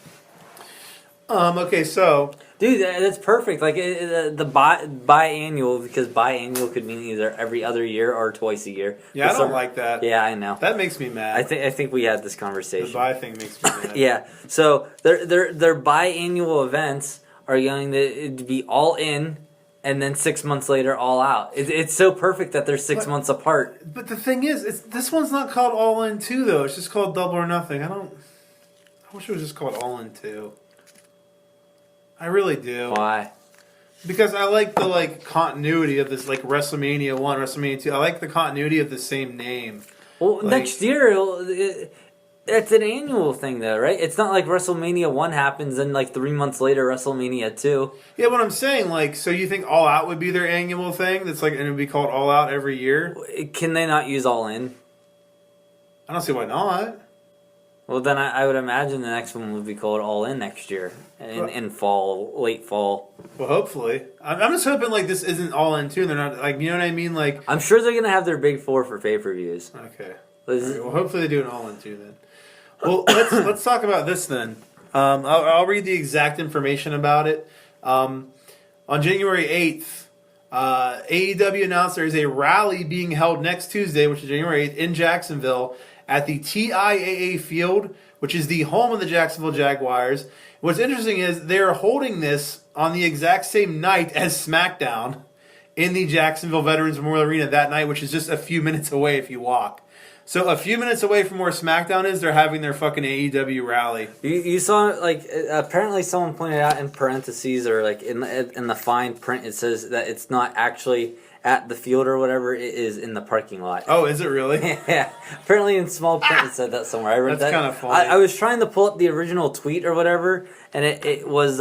Speaker 1: Okay, so
Speaker 2: dude, that's perfect. Like the biannual, because biannual could mean either every other year or twice a year.
Speaker 1: Yeah, I don't like that.
Speaker 2: Yeah, I know.
Speaker 1: That makes me mad.
Speaker 2: I think we had this conversation.
Speaker 1: The bi thing makes me mad.
Speaker 2: Yeah. So their biannual events are going to be all in, and then 6 months later all out. It's so perfect that they're 6 months apart.
Speaker 1: But the thing is, this one's not called All In 2 though. It's just called Double or Nothing. I wish it was just called All In 2. I really do.
Speaker 2: Why?
Speaker 1: Because I like the continuity of this, like WrestleMania 1, WrestleMania 2. I like the continuity of the same name.
Speaker 2: Well, next year it's an annual thing though, right? It's not like WrestleMania 1 happens and like 3 months later WrestleMania 2.
Speaker 1: Yeah, what I'm saying, so you think All Out would be their annual thing? That's and it would be called All Out every year?
Speaker 2: Can they not use All In?
Speaker 1: I don't see why not.
Speaker 2: Well, then I would imagine the next one would be called All In next year, in fall, late fall.
Speaker 1: Well, hopefully. I'm just hoping this isn't All In too. They're not you know what I mean?
Speaker 2: I'm sure they're gonna have their big 4 for pay-per-views.
Speaker 1: Okay. Right, well, hopefully they do an All In too then. Well, let's talk about this then. I'll read the exact information about it. On January 8th, AEW announced there is a rally being held next Tuesday, which is January 8th, in Jacksonville, at the TIAA Field, which is the home of the Jacksonville Jaguars. What's interesting is they're holding this on the exact same night as SmackDown in the Jacksonville Veterans Memorial Arena that night, which is just a few minutes away if you walk. So a few minutes away from where SmackDown is, they're having their fucking AEW rally.
Speaker 2: You saw, apparently someone pointed out in parentheses or, in the fine print, it says that it's not actually at the field or whatever, it is in the parking lot.
Speaker 1: Oh, is it really?
Speaker 2: Yeah. Apparently in small print it said that somewhere. I read
Speaker 1: That's kind of funny.
Speaker 2: I was trying to pull up the original tweet or whatever, and it was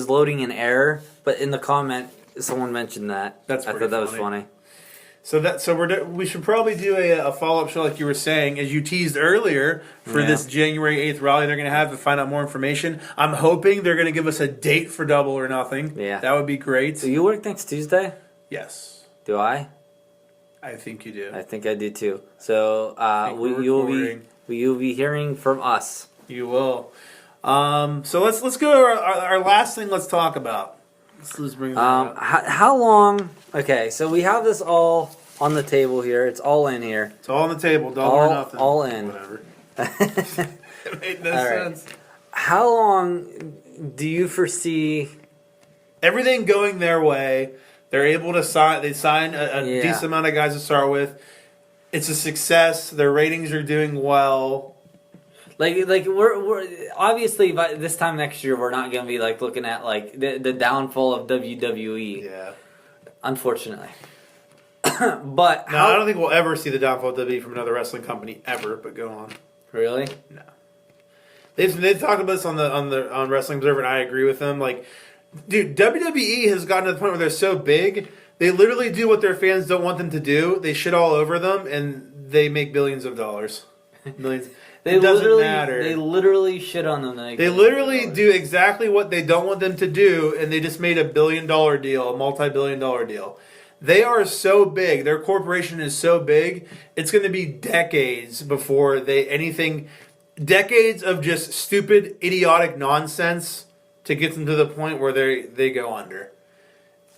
Speaker 2: loading in error, but in the comment someone mentioned that.
Speaker 1: I thought
Speaker 2: that was funny.
Speaker 1: So we should probably do a follow-up show like you were saying, as you teased earlier, for this January 8th rally they're going to have to find out more information. I'm hoping they're going to give us a date for Double or Nothing.
Speaker 2: Yeah.
Speaker 1: That would be great.
Speaker 2: So you work next Tuesday?
Speaker 1: Yes.
Speaker 2: Do I?
Speaker 1: I think you do.
Speaker 2: I think I do too. So you'll be hearing from us.
Speaker 1: You will. So let's go to our last thing let's talk about. Let's bring that up.
Speaker 2: How long? Okay, so we have this all on the table here. It's all in here.
Speaker 1: It's all on the table. Double or Nothing.
Speaker 2: All in.
Speaker 1: Whatever. It made no sense.
Speaker 2: How long do you foresee
Speaker 1: everything going their way? They're able to sign. They sign a decent amount of guys to start with. It's a success. Their ratings are doing well.
Speaker 2: We're obviously by this time next year we're not going to be looking at the downfall of WWE.
Speaker 1: Yeah.
Speaker 2: Unfortunately. But
Speaker 1: I don't think we'll ever see the downfall of WWE from another wrestling company ever. But go on.
Speaker 2: Really?
Speaker 1: No. They've talked about this on Wrestling Observer, and I agree with them. Dude, WWE has gotten to the point where they're so big, they literally do what their fans don't want them to do. They shit all over them, and they make billions of dollars. Millions.
Speaker 2: They
Speaker 1: It doesn't
Speaker 2: literally,
Speaker 1: matter.
Speaker 2: They literally shit on them.
Speaker 1: They literally do exactly what they don't want them to do, and they just made a $1 billion deal, a multi-billion-dollar deal. They are so big. Their corporation is so big. It's going to be decades before decades of just stupid, idiotic nonsense to get them to the point where they go under.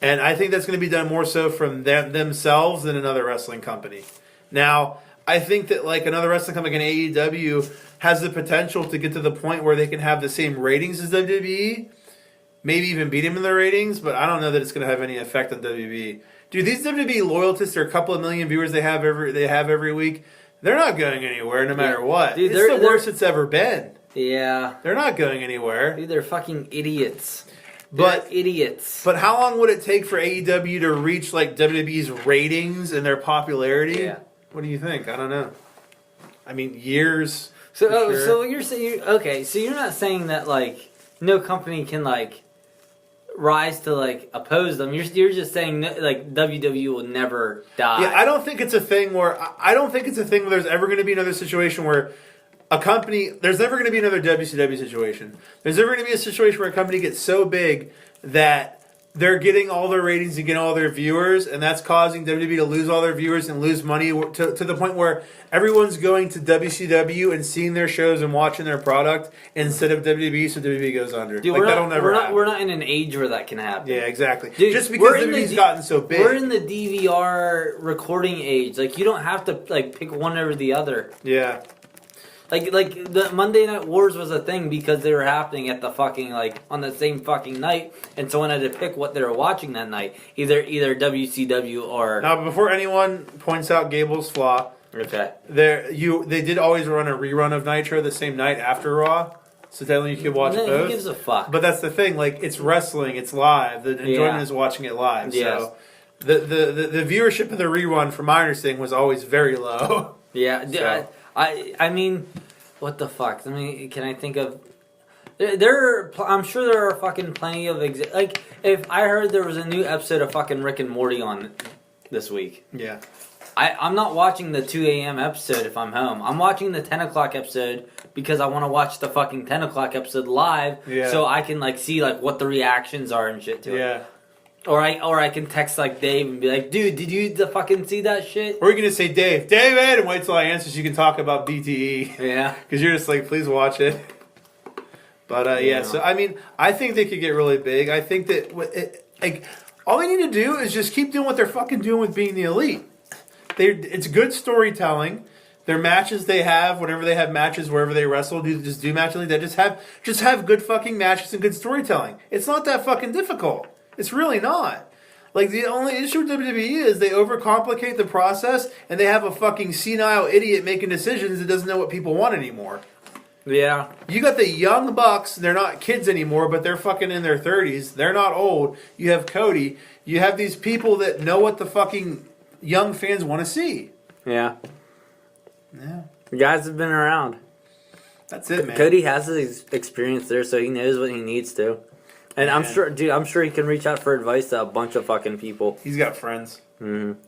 Speaker 1: And I think that's going to be done more so from themselves than another wrestling company. Now, I think that like another wrestling company like an AEW has the potential to get to the point where they can have the same ratings as WWE, maybe even beat them in the ratings, but I don't know that it's going to have any effect on WWE. Dude, these WWE loyalists are a couple of million viewers they have every week. They're not going anywhere no matter what. Dude, it's the worst it's ever been.
Speaker 2: Yeah.
Speaker 1: They're not going anywhere.
Speaker 2: Dude, they're fucking idiots.
Speaker 1: But
Speaker 2: idiots.
Speaker 1: But how long would it take for AEW to reach like WWE's ratings and their popularity?
Speaker 2: Yeah.
Speaker 1: What do you think? I don't know. I mean, years.
Speaker 2: So,
Speaker 1: sure.
Speaker 2: so you're saying okay? So you're not saying that like no company can like rise to like oppose them. You're just saying like WWE will never die.
Speaker 1: Yeah, I don't think it's a thing where there's ever going to be another situation where a company. There's never going to be another WCW situation. There's never going to be a situation where a company gets so big that they're getting all their ratings and getting all their viewers, and that's causing WWE to lose all their viewers and lose money to the point where everyone's going to WCW and seeing their shows and watching their product instead of WWE, so WWE goes under.
Speaker 2: Dude,
Speaker 1: like, that'll never happen.
Speaker 2: We're not in an age where that can happen.
Speaker 1: Yeah, exactly.
Speaker 2: Dude,
Speaker 1: just because WWE's gotten so big.
Speaker 2: We're in the DVR recording age. Like, you don't have to like pick one over the other.
Speaker 1: Yeah.
Speaker 2: Like the Monday Night Wars was a thing because they were happening at the fucking like on the same fucking night, and someone had to pick what they were watching that night, either WCW or.
Speaker 1: Now, before anyone points out Gable's flaw,
Speaker 2: okay,
Speaker 1: they did always run a rerun of Nitro the same night after Raw, so technically you could watch both.
Speaker 2: Who gives a fuck?
Speaker 1: But that's the thing, like it's wrestling, it's live. The enjoyment is watching it live.
Speaker 2: Yes.
Speaker 1: So the viewership of the rerun, from my understanding, was always very low.
Speaker 2: Yeah.
Speaker 1: So.
Speaker 2: I mean, what the fuck? I mean, can I think of? I'm sure there are fucking plenty of like. If I heard there was a new episode of fucking Rick and Morty on this week,
Speaker 1: yeah,
Speaker 2: I'm not watching the 2 a.m. episode if I'm home. I'm watching the 10 o'clock episode because I want to watch the fucking 10 o'clock episode live, so I can like see like what the reactions are and shit to it.
Speaker 1: Yeah.
Speaker 2: Or I can text like Dave and be like, dude, did you fucking see that shit?
Speaker 1: Or you can just say David, and wait till I answer so you can talk about BTE.
Speaker 2: Yeah.
Speaker 1: Because you're just like, please watch it. But yeah, so I mean, I think they could get really big. I think that like all they need to do is just keep doing what they're fucking doing with being the elite. It's good storytelling. Their matches they have, whenever they have matches, wherever they wrestle, just do matches like that. Just have good fucking matches and good storytelling. It's not that fucking difficult. It's really not. Like, the only issue with WWE is they overcomplicate the process, and they have a fucking senile idiot making decisions that doesn't know what people want anymore.
Speaker 2: Yeah.
Speaker 1: You got the young bucks, they're not kids anymore, but they're fucking in their 30s. They're not old. You have Cody. You have these people that know what the fucking young fans want to see.
Speaker 2: Yeah.
Speaker 1: Yeah.
Speaker 2: The guys have been around.
Speaker 1: That's it, man.
Speaker 2: Cody has his experience there, so he knows what he needs to. And I'm sure he can reach out for advice to a bunch of fucking people.
Speaker 1: He's got friends.
Speaker 2: Mm-hmm.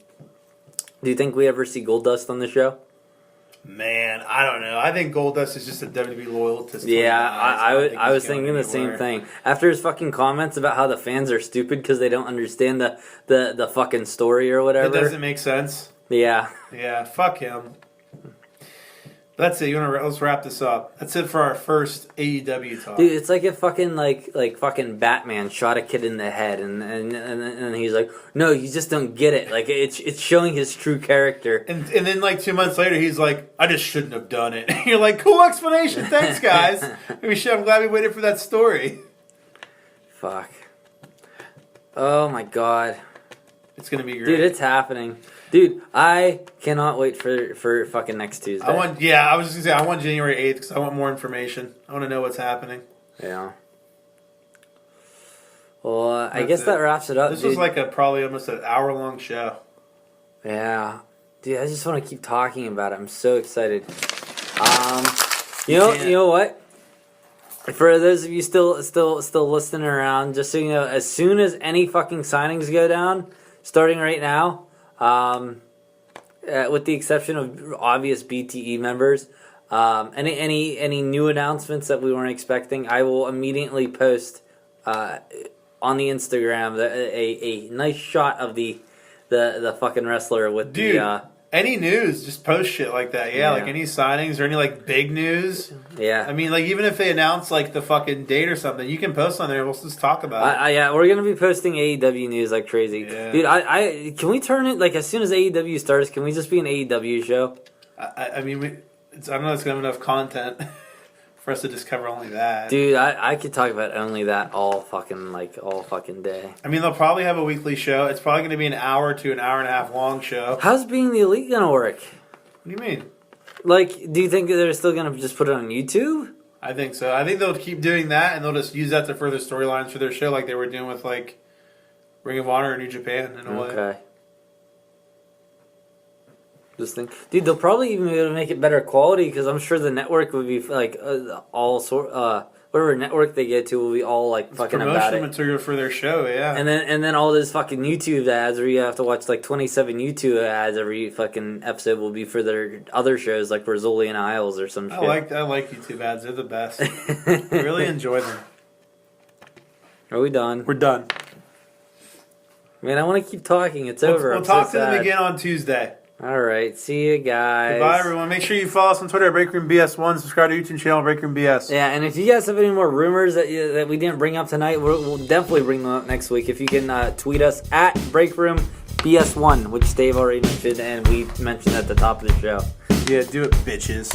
Speaker 2: Do you think we ever see Goldust on the show?
Speaker 1: Man, I don't know. I think Goldust is just a WWE loyalist.
Speaker 2: Yeah, I was thinking the same thing. After his fucking comments about how the fans are stupid because they don't understand the fucking story or whatever.
Speaker 1: It doesn't make sense.
Speaker 2: Yeah.
Speaker 1: Yeah, fuck him. That's it. Let's wrap this up. That's it for our first AEW talk.
Speaker 2: Dude, it's like if fucking like fucking Batman shot a kid in the head, and he's like, no, you just don't get it. Like it's showing his true character.
Speaker 1: And then like 2 months later, he's like, I just shouldn't have done it. You're like, cool explanation, thanks guys. I'm glad we waited for that story.
Speaker 2: Fuck. Oh my god.
Speaker 1: It's gonna be great,
Speaker 2: dude. It's happening. Dude, I cannot wait for fucking next Tuesday.
Speaker 1: I was just gonna say, I want January 8th because I want more information. I want to know what's happening.
Speaker 2: Yeah. Well, I guess that wraps it up.
Speaker 1: This was like probably almost an hour-long show.
Speaker 2: Yeah. Dude, I just want to keep talking about it. I'm so excited. You know what? For those of you still listening around, just so you know, as soon as any fucking signings go down, starting right now, with the exception of obvious BTE members. Any new announcements that we weren't expecting, I will immediately post on the Instagram a nice shot of the fucking wrestler with
Speaker 1: Dude,
Speaker 2: the.
Speaker 1: Any news, just post shit like that. Yeah, like any signings or any like big news.
Speaker 2: Yeah.
Speaker 1: I mean, like even if they announce like the fucking date or something, you can post on there. We'll just talk about it.
Speaker 2: Yeah, we're gonna be posting AEW news like crazy, dude. I can we turn it like as soon as AEW starts? Can we just be an AEW show?
Speaker 1: I mean, I don't know. It's gonna have enough content for us to just cover only that.
Speaker 2: Dude, I could talk about only that all fucking day.
Speaker 1: I mean, they'll probably have a weekly show. It's probably going to be an hour to an hour and a half long show.
Speaker 2: How's being the elite gonna work?
Speaker 1: What do you mean?
Speaker 2: Like, do you think they're still gonna just put it on YouTube?
Speaker 1: I think so. I think they'll keep doing that, and they'll just use that to further storylines for their show, like they were doing with like Ring of Honor or New Japan in a way.
Speaker 2: Okay. Just think, dude. They'll probably even be able to make it better quality because I'm sure the network would be like whatever network they get to will be all like
Speaker 1: It's
Speaker 2: fucking
Speaker 1: promotion
Speaker 2: about it.
Speaker 1: material for their show, yeah.
Speaker 2: And then all those fucking YouTube ads where you have to watch like 27 YouTube ads every fucking episode will be for their other shows like Rizzoli and Isles or some shit.
Speaker 1: I like YouTube ads. They're the best. I really enjoy them.
Speaker 2: Are we done?
Speaker 1: We're done.
Speaker 2: Man, I want to keep talking. It's over.
Speaker 1: We'll
Speaker 2: I'm
Speaker 1: talk
Speaker 2: so
Speaker 1: to them
Speaker 2: sad.
Speaker 1: again on Tuesday.
Speaker 2: All right. See you guys.
Speaker 1: Goodbye, everyone. Make sure you follow us on Twitter at Breakroom BS1. Subscribe to YouTube channel Breakroom BS.
Speaker 2: Yeah, and if you guys have any more rumors that we didn't bring up tonight, we'll definitely bring them up next week. If you can tweet us at Breakroom BS1, which Dave already mentioned and we mentioned at the top of the show.
Speaker 1: Yeah, do it, bitches.